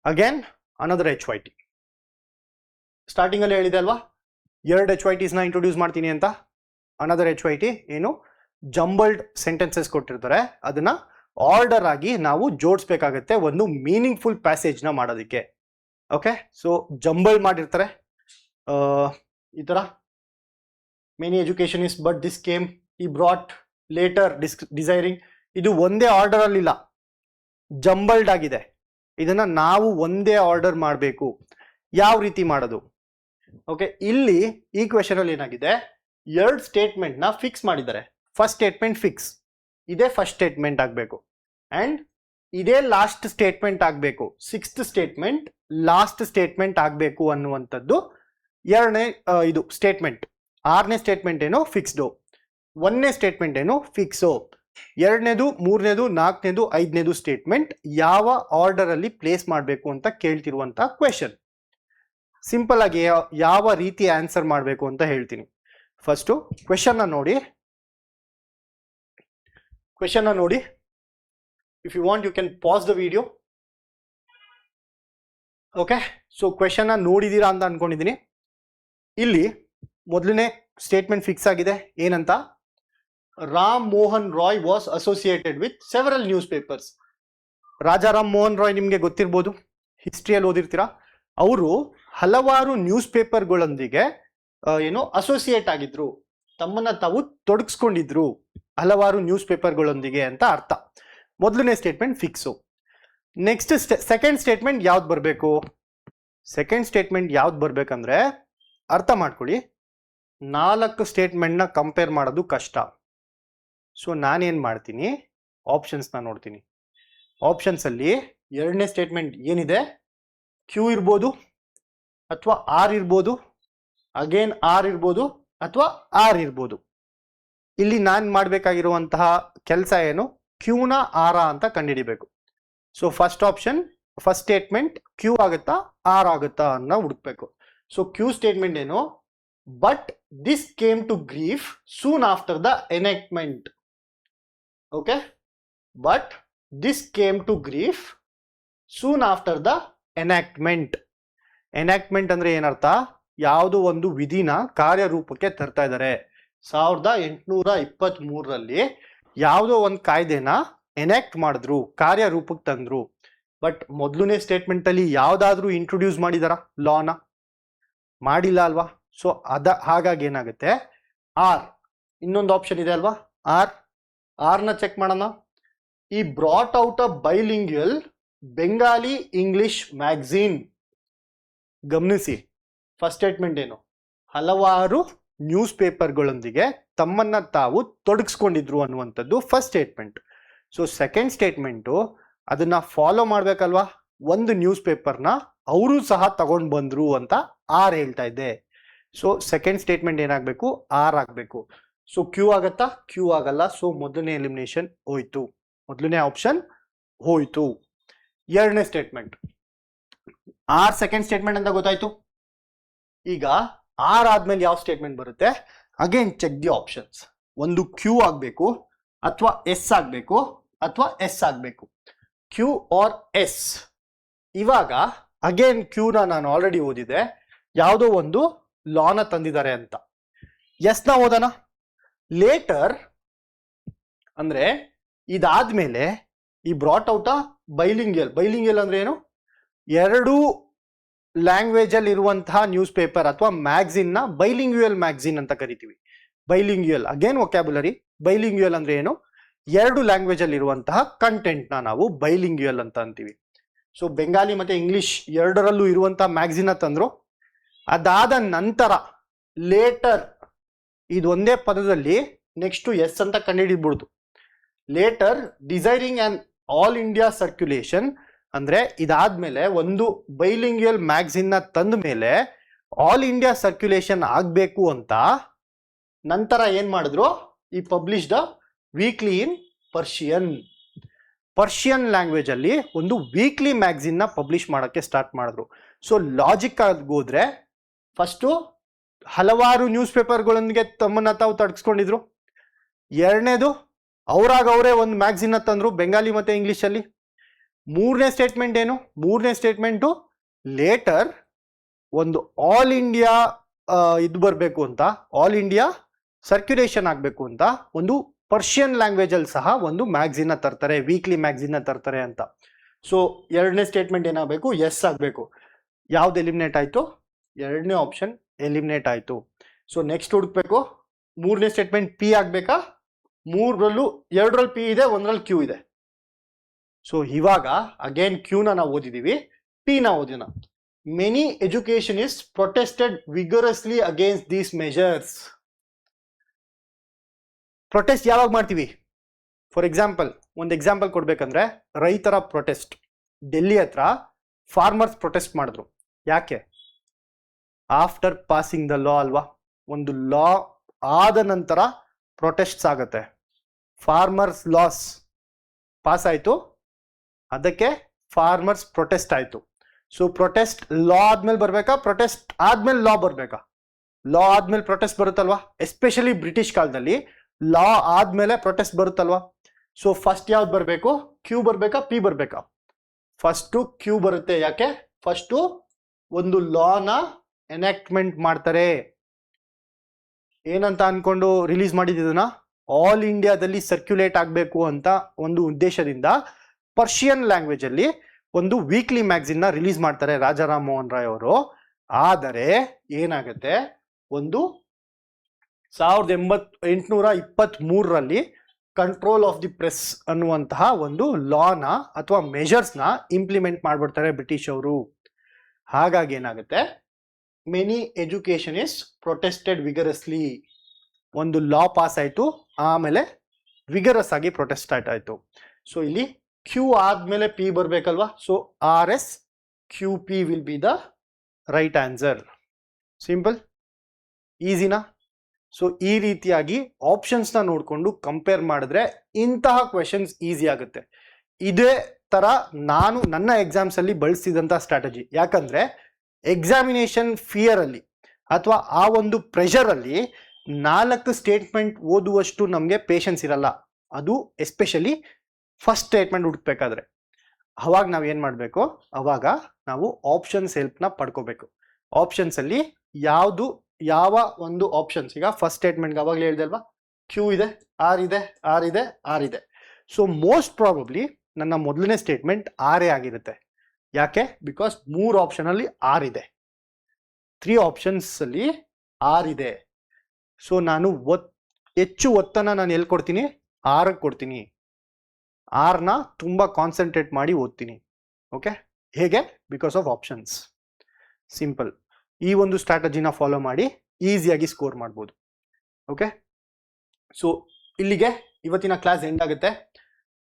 Again another HYT. Starting ಅಲ್ಲಿ ಹೇಳಿದೆ ಅಲ್ವಾ, 2 HYTs ನ ಇಂಟ್ರೊಡ್ಯೂಸ್ ಮಾಡ್ತೀನಿ ಅಂತ. ಅನದರ್ HYT ಏನು, ಜಂಬಲ್ಡ್ ಸೆಂಟೆನ್ಸಸ್ ಕೊಟ್ಟಿರ್ತಾರೆ, ಅದನ್ನ ಆರ್ಡರ್ ಆಗಿ ನಾವು ಜೋಡಿಸ್ಬೇಕಾಗತ್ತೆ ಒಂದು ಮೀನಿಂಗ್ಫುಲ್ ಪ್ಯಾಸೇಜ್ ನ ಮಾಡೋದಕ್ಕೆ. ಓಕೆ, ಸೊ ಜಂಬಲ್ ಮಾಡಿರ್ತಾರೆ ಈ ತರ. Many educationist but this came ಈ ಬ್ರಾಟ್ ಲೇಟರ್ ಡಿಸೈರಿಂಗ್. ಇದು ಒಂದೇ ಆರ್ಡರ್ ಅಲ್ಲಿ ಇಲ್ಲ, ಜಂಬಲ್ಡ್ ಆಗಿದೆ. ಇದನ್ನ ನಾವು ಒಂದೇ ಆರ್ಡರ್ ಮಾಡಬೇಕು. ಯಾವ ರೀತಿ ಮಾಡೋದು? ಓಕೆ, ಇಲ್ಲಿ ಈ ಕ್ವೆಶನ್ ಅಲ್ಲಿ ಏನಾಗಿದೆ, 2 ಸ್ಟೇಟ್ಮೆಂಟ್ ನ ಫಿಕ್ಸ್ ಮಾಡಿದ್ದಾರೆ. ಫಸ್ಟ್ ಸ್ಟೇಟ್ಮೆಂಟ್ ಫಿಕ್ಸ್, ಇದೇ ಫಸ್ಟ್ ಸ್ಟೇಟ್ಮೆಂಟ್ ಆಗಬೇಕು, ಅಂಡ್ ಇದೇ ಲಾಸ್ಟ್ ಸ್ಟೇಟ್ಮೆಂಟ್ ಆಗಬೇಕು. 6th ಸ್ಟೇಟ್ಮೆಂಟ್ ಲಾಸ್ಟ್ ಸ್ಟೇಟ್ಮೆಂಟ್ ಆಗಬೇಕು ಅನ್ನುವಂಥದ್ದು 2ನೇ ಇದು ಸ್ಟೇಟ್ಮೆಂಟ್. 6ನೇ ಸ್ಟೇಟ್ಮೆಂಟ್ ಏನು ಫಿಕ್ಸ್ಡು, 1ನೇ ಸ್ಟೇಟ್ಮೆಂಟ್ ಏನು ಫಿಕ್ಸು. 2ನೇದು 3ನೇದು 4ನೇದು 5ನೇದು ಸ್ಟೇಟ್ಮೆಂಟ್ ಯಾವ ಆರ್ಡರ್ ಅಲ್ಲಿ ಪ್ಲೇಸ್ ಮಾಡಬೇಕು ಅಂತ ಕೇಳ್ತಿರುವಂತ ಕ್ವೆಶನ್. ಸಿಂಪಲ್ ಆಗಿ ಯಾವ ರೀತಿ ಆನ್ಸರ್ ಮಾಡಬೇಕು ಅಂತ ಹೇಳ್ತೀನಿ. ಫಸ್ಟ್ ಕ್ವೆಶನ್ ನೋಡಿ, if you want you can pass the video. Okay, so question ನೋಡಿದೀರಾ ಅಂತ ಅನ್ಕೊಂಡಿದ್ದೀನಿ. ಇಲ್ಲಿ ಮೊದಲನೇ ಸ್ಟೇಟ್ಮೆಂಟ್ ಫಿಕ್ಸ್ ಆಗಿದೆ. ಏನಂತ, Ram Mohan Roy was associated with several news papers. Rajaram Mohan Roy ನಿಮಗೆ ಗೊತ್ತಿರ್ಬೋದು, ಹಿಸ್ಟ್ರಿಯಲ್ಲಿ ಓದಿರ್ತೀರಾ. ಅವರು ಹಲವಾರು ನ್ಯೂಸ್ ಪೇಪರ್ಗಳೊಂದಿಗೆ ಏನು ಅಸೋಸಿಯೇಟ್ ಆಗಿದ್ರು, ತಮ್ಮನ್ನ ತಾವು ತೊಡಗಿಸ್ಕೊಂಡಿದ್ರು ಹಲವಾರು ನ್ಯೂಸ್ ಪೇಪರ್ಗಳೊಂದಿಗೆ ಅಂತ ಅರ್ಥ. ಮೊದಲನೇ statement fix. Next second statement ಯಾವ್ದು ಬರಬೇಕು? ಸೆಕೆಂಡ್ ಸ್ಟೇಟ್ಮೆಂಟ್ ಯಾವ್ದು ಬರ್ಬೇಕಂದ್ರೆ ಅರ್ಥ ಮಾಡ್ಕೊಳ್ಳಿ. 4 ಸ್ಟೇಟ್ಮೆಂಟ್ನ ಕಂಪೇರ್ ಮಾಡೋದು ಕಷ್ಟ. ಸೊ ನಾನೇನು ಮಾಡ್ತೀನಿ, ಆಪ್ಷನ್ಸ್ನ ನೋಡ್ತೀನಿ. ಆಪ್ಷನ್ಸಲ್ಲಿ ಎರಡನೇ ಸ್ಟೇಟ್ಮೆಂಟ್ ಏನಿದೆ, ಕ್ಯೂ ಇರ್ಬೋದು ಅಥವಾ ಆರ್ ಇರ್ಬೋದು, ಅಗೇನ್ ಆರ್ ಇರ್ಬೋದು ಅಥವಾ ಆರ್ ಇರ್ಬೋದು. ಇಲ್ಲಿ ನಾನು ಮಾಡಬೇಕಾಗಿರುವಂತಹ ಕೆಲಸ ಏನು, ಕ್ಯೂನ ಆರ ಅಂತ ಕಂಡುಹಿಡಿಬೇಕು. So first option, first statement Q ಆಗುತ್ತಾ ಆರ್ ಆಗುತ್ತಾ ಅನ್ನೋ ಹುಡುಕ್ಬೇಕು. ಸೊ ಕ್ಯೂ ಸ್ಟೇಟ್ಮೆಂಟ್ ಏನು, but this came to grief soon after the enactment. Okay, but this came to grief soon after the enactment. Enactment ಅಂದ್ರೆ ಏನರ್ಥ, ಯಾವುದೋ ಒಂದು ವಿಧಿನ ಕಾರ್ಯರೂಪಕ್ಕೆ ತರ್ತಾ ಇದ್ದಾರೆ. 1823ರಲ್ಲಿ ಯಾವುದೋ ಒಂದು ಕಾಯ್ದೆನ ಎನಾಕ್ಟ್ ಮಾಡಿದ್ರು, ಕಾರ್ಯರೂಪಕ್ಕೆ ತಂದ್ರು. ಬಟ್ ಮೊದಲನೇ ಸ್ಟೇಟ್ಮೆಂಟ್ ಅಲ್ಲಿ ಯಾವ್ದಾದ್ರೂ ಇಂಟ್ರೊಡ್ಯೂಸ್ ಮಾಡಿದಾರ ಲಾನ? ಮಾಡಿಲ್ಲ ಅಲ್ವಾ. ಸೊ ಹಾಗಾಗಿ ಏನಾಗುತ್ತೆ, ಆರ್, ಇನ್ನೊಂದು ಆಪ್ಷನ್ ಇದೆ ಅಲ್ವಾ, ಆರ್ನ ಚೆಕ್ ಮಾಡೋಣ. ಈ brought out a bilingual Bengali English magazine. ಗಮನಿಸಿ, ಫಸ್ಟ್ ಸ್ಟೇಟ್ಮೆಂಟ್ ಏನು, ಹಲವಾರು ನ್ಯೂಸ್ ಪೇಪರ್ಗಳೊಂದಿಗೆ ತಮ್ಮನ್ನ ತಾವು ತೊಡಗಿಸ್ಕೊಂಡಿದ್ರು ಅನ್ನುವಂಥದ್ದು first statement. So second statement ಅದನ್ನ ಫಾಲೋ ಮಾಡ್ಬೇಕಲ್ವಾ, ಒಂದು ನ್ಯೂಸ್ ಪೇಪರ್ನ ಅವರು ಸಹ ತಗೊಂಡು ಬಂದ್ರು ಅಂತ ಆರ್ ಹೇಳ್ತಾ ಇದೆ. ಸೊ ಸೆಕೆಂಡ್ ಸ್ಟೇಟ್ಮೆಂಟ್ ಏನಾಗಬೇಕು, ಆರ್ ಆಗಬೇಕು. ಸೊ ಕ್ಯೂ ಆಗತ್ತಾ, ಕ್ಯೂ ಆಗಲ್ಲ. ಸೊ ಮೊದಲನೇ ಎಲಿಮಿನೇಷನ್ ಹೋಯ್ತು, ಮೊದಲನೇ ಆಪ್ಷನ್ ಹೋಯ್ತು. ಎರಡನೇ ಸ್ಟೇಟ್ಮೆಂಟ್, ಆರ್ ಸೆಕೆಂಡ್ ಸ್ಟೇಟ್ಮೆಂಟ್ ಅಂತ ಗೊತ್ತಾಯ್ತು. ಈಗ ಆರ್ ಆದ್ಮೇಲೆ ಯಾವ ಸ್ಟೇಟ್ಮೆಂಟ್ ಬರುತ್ತೆ, ಅಗೇನ್ ಚೆಕ್ ದಿ ಆಪ್ಷನ್ಸ್. ಒಂದು ಕ್ಯೂ ಆಗಬೇಕು ಅಥವಾ ಎಸ್ ಆಗಬೇಕು ಅಥವಾ ಎಸ್ ಆಗಬೇಕು, ಕ್ಯೂ ಆರ್ ಎಸ್. ಇವಾಗ ಅಗೇನ್ ಕ್ಯೂನ ನಾನು ಆಲ್ರೆಡಿ ಓದಿದೆ, ಯಾವುದೋ ಒಂದು ಲಾನ ತಂದಿದ್ದಾರೆ ಅಂತ. ಎಸ್ನ ಓದೋಣ. ಲೇಟರ್ ಅಂದ್ರೆ ಇದಾದ್ಮೇಲೆ ಈ ಬ್ರಾಟ್ ಔಟ್ ಬೈಲಿಂಗ್ಯಲ್. ಬೈಲಿಂಗ್ಯಲ್ ಅಂದ್ರೆ ಏನು, ಎರಡು ಲ್ಯಾಂಗ್ವೇಜ್ ಅಲ್ಲಿ ಇರುವಂತಹ ನ್ಯೂಸ್ ಪೇಪರ್ ಅಥವಾ ಮ್ಯಾಗಝಿನ್ ನ ಬೈಲಿಂಗ್ಯುಯಲ್ ಮ್ಯಾಗಝಿನ್ ಅಂತ ಕರಿತೀವಿ. ಬೈಲಿಂಗ್ಯುಯಲ್ ಅಗೇನ್ ವೊಕ್ಯಾಬುಲರಿ. ಬೈಲಿಂಗ್ಯುಯಲ್ ಅಂದ್ರೆ ಏನು, ಎರಡು ಲ್ಯಾಂಗ್ವೇಜ್ ಅಲ್ಲಿ ಇರುವಂತಹ ಕಂಟೆಂಟ್ ನ ನಾವು ಬೈಲಿಂಗ್ಯುಯಲ್ ಅಂತ ಅಂತೀವಿ. ಸೊ ಬೆಂಗಾಲಿ ಮತ್ತೆ ಇಂಗ್ಲಿಷ್ ಎರಡರಲ್ಲೂ ಇರುವಂತಹ ಮ್ಯಾಗಝಿನ್ ತಂದ್ರು. ಅದಾದ ನಂತರ ಲೇಟರ್, ಇದು ಒಂದೇ ಪದದಲ್ಲಿ ನೆಕ್ಸ್ಟ್ ಎಸ್ ಅಂತ ಕಂಡುಹಿಡಿದ್ಬಿಡ್ತು. Later desiring on all India circulation ಅಂದ್ರೆ ಇದಾದ್ಮೇಲೆ ಒಂದು ಬೈಲಿಂಗ್ಯುಯಲ್ ಮ್ಯಾಗಝಿನ್ ನ ತಂದ ಮೇಲೆ ಆಲ್ ಇಂಡಿಯಾ ಸರ್ಕ್ಯುಲೇಷನ್ ಆಗ್ಬೇಕು ಅಂತ ನಂತರ ಏನ್ ಮಾಡಿದ್ರು, ಈ ಪಬ್ಲಿಷ್ಡ್ ವೀಕ್ಲಿ ಇನ್ ಪರ್ಷಿಯನ್ ಲ್ಯಾಂಗ್ವೇಜ್ ಅಲ್ಲಿ ಒಂದು ವೀಕ್ಲಿ ಮ್ಯಾಗಝಿನ್ ನ ಪಬ್ಲಿಷ್ ಮಾಡಕ್ಕೆ ಸ್ಟಾರ್ಟ್ ಮಾಡಿದ್ರು. ಸೊ ಲಾಜಿಕ್ ಆಗಿ ಹೋದ್ರೆ ಫಸ್ಟು ಹಲವಾರು ನ್ಯೂಸ್ ಪೇಪರ್ಗಳೊಂದಿಗೆ ತಮ್ಮನ್ನ ತಾವು ತಡ್ಸ್ಕೊಂಡಿದ್ರು. ಎರಡನೇದು ಅವರೇ ಒಂದು ಮ್ಯಾಗಝಿನ್ ತಂದ್ರು ಬೆಂಗಾಲಿ ಮತ್ತೆ ಇಂಗ್ಲಿಷ್ ಅಲ್ಲಿ. ಮೂರನೇ ಸ್ಟೇಟ್ಮೆಂಟ್ ಏನು, ಮೂರನೇ ಸ್ಟೇಟ್ಮೆಂಟು ಲೇಟರ್ ಒಂದು ಆಲ್ ಇಂಡಿಯಾ ಇದು ಬರಬೇಕು ಅಂತ, ಆಲ್ ಇಂಡಿಯಾ ಸರ್ಕ್ಯುಲೇಷನ್ ಆಗಬೇಕು ಅಂತ ಒಂದು ಪರ್ಷಿಯನ್ ಲ್ಯಾಂಗ್ವೇಜ್ ಅಲ್ಲಿ ಸಹ ಒಂದು ಮ್ಯಾಗಝಿನ್ ತರ್ತಾರೆ, ವೀಕ್ಲಿ ಮ್ಯಾಗಝಿನ್ ತರ್ತಾರೆ ಅಂತ. ಸೊ ಎರಡನೇ ಸ್ಟೇಟ್ಮೆಂಟ್ ಏನಾಗಬೇಕು, ಎಸ್ ಆಗಬೇಕು. ಯಾವ್ದು ಎಲಿಮಿನೇಟ್ ಆಯ್ತು, ಎರಡನೇ ಆಪ್ಷನ್ ಎಲಿಮಿನೇಟ್ ಆಯ್ತು. ಸೊ ನೆಕ್ಸ್ಟ್ ಹುಡುಕ್ಬೇಕು, ಮೂರನೇ ಸ್ಟೇಟ್ಮೆಂಟ್ ಪಿ ಆಗ್ಬೇಕಾ, ಎರಡರಲ್ಲಿ ಪಿ ಇದೆ, ಒಂದರಲ್ಲಿ ಕ್ಯೂ ಇದೆ. ಸೊ ಇವಾಗ ಅಗೇನ್ ಕ್ಯೂನ ನಾವು ಓದಿದೀವಿ, ಪಿ ನ ಓದಿನ. Many educationist protested vigorously against these measures. Protest ಯಾವಾಗ ಮಾಡ್ತೀವಿ, ಫಾರ್ ಎಕ್ಸಾಂಪಲ್ ಒಂದು ಎಕ್ಸಾಂಪಲ್ ಕೊಡ್ಬೇಕಂದ್ರೆ ರೈತರ ಪ್ರೊಟೆಸ್ಟ್. ಡೆಲ್ಲಿ ಹತ್ರ ಫಾರ್ಮರ್ಸ್ ಪ್ರೊಟೆಸ್ಟ್ ಮಾಡಿದ್ರು. ಯಾಕೆ, ಆಫ್ಟರ್ ಪಾಸಿಂಗ್ ದ ಲಾ ಅಲ್ವಾ. ಒಂದು ಲಾ ಆದ ನಂತರ ಪ್ರೊಟೆಸ್ಟ್ ಆಗತ್ತೆ. ಫಾರ್ಮರ್ಸ್ ಲಾಸ್ ಪಾಸ್ ಆಯ್ತು, ಅದಕ್ಕೆ ಫಾರ್ಮರ್ಸ್ ಪ್ರೊಟೆಸ್ಟ್ ಆಯ್ತು. ಸೊ ಪ್ರೊಟೆಸ್ಟ್ ಲಾ ಆದ್ಮೇಲೆ ಬರ್ಬೇಕಾ, ಪ್ರೊಟೆಸ್ಟ್ ಆದ್ಮೇಲೆ ಲಾ ಬರ್ಬೇಕಾ? ಲಾ ಆದ್ಮೇಲೆ ಪ್ರೊಟೆಸ್ಟ್ ಬರುತ್ತಲ್ವಾ. ಎಸ್ಪೆಷಲಿ ಬ್ರಿಟಿಷ್ ಕಾಲದಲ್ಲಿ ಲಾ ಆದ್ಮೇಲೆ ಪ್ರೊಟೆಸ್ಟ್ ಬರುತ್ತಲ್ವಾ. ಸೊ ಫಸ್ಟ್ ಯಾವ್ದು ಬರಬೇಕು, ಕ್ಯೂ ಬರ್ಬೇಕಾ ಪಿ ಬರ್ಬೇಕಾ? ಫಸ್ಟು ಕ್ಯೂ ಬರುತ್ತೆ. ಯಾಕೆ, ಫಸ್ಟು ಒಂದು ಲಾನ ಎನಾಕ್ಟ್ಮೆಂಟ್ ಮಾಡ್ತಾರೆ. ಏನಂತ ಅನ್ಕೊಂಡು ರಿಲೀಸ್ ಮಾಡಿದ್ದನ್ನ, ಆಲ್ ಇಂಡಿಯಾದಲ್ಲಿ ಸರ್ಕ್ಯುಲೇಟ್ ಆಗಬೇಕು ಅಂತ ಒಂದು ಉದ್ದೇಶದಿಂದ ಪರ್ಷಿಯನ್ ಲ್ಯಾಂಗ್ವೇಜ್ ಅಲ್ಲಿ ಒಂದು ವೀಕ್ಲಿ ಮ್ಯಾಗಝಿನ್ ನ ರಿಲೀಸ್ ಮಾಡ್ತಾರೆ ರಾಜಾರಾಮ್ ಮೋಹನ್ ರಾಯ್ ಅವರು. ಆದರೆ ಏನಾಗುತ್ತೆ, ಒಂದು 1823ರಲ್ಲಿ ಕಂಟ್ರೋಲ್ ಆಫ್ ದಿ ಪ್ರೆಸ್ ಅನ್ನುವಂತಹ ಒಂದು ಲಾನ ಅಥವಾ ಮೆಜರ್ಸ್ ನ ಇಂಪ್ಲಿಮೆಂಟ್ ಮಾಡ್ಬಿಡ್ತಾರೆ ಬ್ರಿಟಿಷ್ ಅವರು. ಹಾಗಾಗಿ ಏನಾಗುತ್ತೆ, ಮೆನಿ ಎಜುಕೇಶನ್ ಇಸ್ ಪ್ರೊಟೆಸ್ಟೆಡ್ ವಿಗರಸ್ಲಿ. ಒಂದು ಲಾ ಪಾಸ್ ಆಯಿತು, ಆಮೇಲೆ ವಿಗರಸ್ ಆಗಿ ಪ್ರೊಟೆಸ್ಟ್ ಆಯಿತು. ಸೊ ಇಲ್ಲಿ ಕ್ಯೂ ಆದ್ಮೇಲೆ ಪಿ ಬರಬೇಕಲ್ವಾ. So R S Q P will be the right answer. Simple, ಈಸಿನಾ? ಸೊ ಈ ರೀತಿಯಾಗಿ ಆಪ್ಷನ್ಸ್ನ ನೋಡಿಕೊಂಡು ಕಂಪೇರ್ ಮಾಡಿದ್ರೆ ಇಂತಹ ಕ್ವೆಶನ್ಸ್ ಈಸಿ ಆಗುತ್ತೆ. ಇದೇ ಥರ ನಾನು ನನ್ನ ಎಕ್ಸಾಮ್ಸಲ್ಲಿ ಬಳಸಿದಂಥ ಸ್ಟ್ರಾಟಜಿ. ಯಾಕಂದರೆ ಎಕ್ಸಾಮಿನೇಷನ್ ಫಿಯರಲ್ಲಿ ಅಥವಾ ಆ ಒಂದು ಪ್ರೆಷರಲ್ಲಿ 4 ಸ್ಟೇಟ್ಮೆಂಟ್ ಓದುವಷ್ಟು ನಮಗೆ ಪೇಷನ್ಸ್ ಇರಲ್ಲ. ಅದು ಎಸ್ಪೆಷಲಿ ಫಸ್ಟ್ ಸ್ಟೇಟ್ಮೆಂಟ್ ಹುಡುಕ್ಬೇಕಾದ್ರೆ. ಅವಾಗ ನಾವು ಏನು ಮಾಡಬೇಕು, ಅವಾಗ ನಾವು ಆಪ್ಷನ್ಸ್ ಹೆಲ್ಪ್ನ ಪಡ್ಕೋಬೇಕು. ಆಪ್ಷನ್ಸಲ್ಲಿ ಯಾವ ಒಂದು ಆಪ್ಷನ್ಸ್, ಈಗ ಫಸ್ಟ್ ಸ್ಟೇಟ್ಮೆಂಟ್ಗೆ ಅವಾಗಲೇ ಹೇಳಿದೆ ಅಲ್ವಾ, ಕ್ಯೂ ಇದೆ, ಆರ್ ಇದೆ, ಆರ್ ಇದೆ, ಆರ್ ಇದೆ. ಸೊ ಮೋಸ್ಟ್ ಪ್ರಾಬಬ್ಲಿ ನನ್ನ ಮೊದಲನೇ ಸ್ಟೇಟ್ಮೆಂಟ್ ಆರೇ ಆಗಿರುತ್ತೆ. ಯಾಕೆ? ಬಿಕಾಸ್ 3 ಆಪ್ಷನಲ್ಲಿ ಆರ್ ಇದೆ, 3 ಆಪ್ಷನ್ಸಲ್ಲಿ ಆರ್ ಇದೆ. ಸೊ ನಾನು ಹೆಚ್ಚು ಒತ್ತನ್ನು ನಾನು ಎಲ್ಲಿ ಕೊಡ್ತೀನಿ? ಆರ್ಗೆ ಕೊಡ್ತೀನಿ. ಆರ್ನ ತುಂಬ ಕಾನ್ಸಂಟ್ರೇಟ್ ಮಾಡಿ ಓದ್ತೀನಿ. ಓಕೆ, ಹೇಗೆ? Because of options. ಸಿಂಪಲ್. ಈ ಒಂದು ಸ್ಟ್ರಾಟಜಿನ ಫಾಲೋ ಮಾಡಿ ಈಸಿಯಾಗಿ ಸ್ಕೋರ್ ಮಾಡ್ಬೋದು. ಓಕೆ, ಸೊ ಇಲ್ಲಿಗೆ ಇವತ್ತಿನ ಕ್ಲಾಸ್ ಎಂಡ್ ಆಗುತ್ತೆ.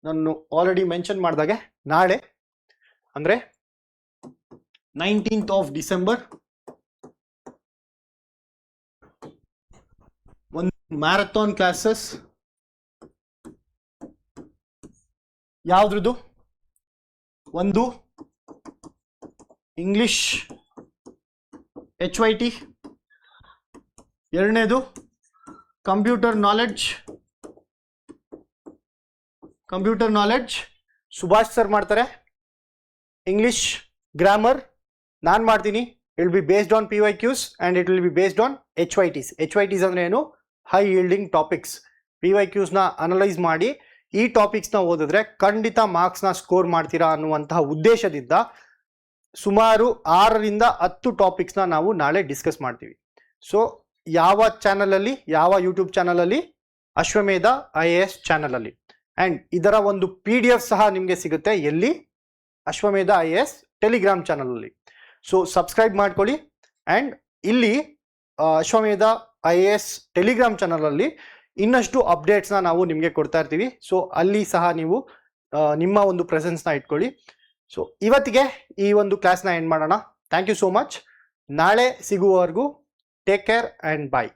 ನಾನು ಆಲ್ರೆಡಿ ಮೆನ್ಷನ್ ಮಾಡಿದಾಗೆ ನಾಳೆ ಅಂದರೆ 19th of December ಒಂದು ಮ್ಯಾರಥಾನ್ ಕ್ಲಾಸಸ್. ಯಾವುದ್ರದ್ದು? ಒಂದು ಇಂಗ್ಲಿಷ್ HYT, ಎರಡನೇದು ಕಂಪ್ಯೂಟರ್ ನಾಲೆಡ್ಜ್ ಸುಭಾಷ್ ಸರ್ ಮಾಡ್ತಾರೆ. ಇಂಗ್ಲಿಷ್ ಗ್ರಾಮರ್ ನಾನು ಮಾಡ್ತೀನಿ. It will be based on PYQs and it will be based on HYTs. HYTs ಅಂದರೆ ಏನು? High yielding topics. PYQsನ ಅನಲೈಸ್ ಮಾಡಿ ಈ ಟಾಪಿಕ್ಸ್ನ ಓದಿದ್ರೆ ಖಂಡಿತ ಮಾರ್ಕ್ಸ್ನ ಸ್ಕೋರ್ ಮಾಡ್ತೀರಾ ಅನ್ನುವಂತಹ ಉದ್ದೇಶದಿಂದ ಸುಮಾರು 6ರಿಂದ 10 ಟಾಪಿಕ್ಸ್ನ ನಾವು ನಾಳೆ ಡಿಸ್ಕಸ್ ಮಾಡ್ತೀವಿ. ಸೊ ಯಾವ ಚಾನಲಲ್ಲಿ, ಯಾವ ಯೂಟ್ಯೂಬ್ ಚಾನಲಲ್ಲಿ? ಅಶ್ವಮೇಧ IAS ಚಾನಲಲ್ಲಿ. ಆ್ಯಂಡ್ ಇದರ ಒಂದು PDF ಸಹ ನಿಮಗೆ ಸಿಗುತ್ತೆ. ಎಲ್ಲಿ? ಅಶ್ವಮೇಧ IAS ಟೆಲಿಗ್ರಾಮ್ ಚಾನಲಲ್ಲಿ. ಸೊ ಸಬ್ಸ್ಕ್ರೈಬ್ ಮಾಡ್ಕೊಳ್ಳಿ. ಆ್ಯಂಡ್ ಇಲ್ಲಿ ಅಶ್ವಮೇಧ IAS ಟೆಲಿಗ್ರಾಮ್ ಚಾನಲಲ್ಲಿ ಇನ್ನಷ್ಟು ಅಪ್ಡೇಟ್ಸ್ನ ನಾವು ನಿಮಗೆ ಕೊಡ್ತಾ ಇರ್ತೀವಿ. ಸೊ ಅಲ್ಲಿ ಸಹ ನೀವು ನಿಮ್ಮ ಒಂದು ಪ್ರೆಸೆನ್ಸ್ನ ಇಟ್ಕೊಳ್ಳಿ. ಸೊ ಇವತ್ತಿಗೆ ಈ ಒಂದು ಕ್ಲಾಸ್ನ ಎಂಡ್ ಮಾಡೋಣ. Thank you so much. ನಾಳೆ ಸಿಗುವವರೆಗೂ ಟೇಕ್ ಕೇರ್ ಆ್ಯಂಡ್ ಬಾಯ್.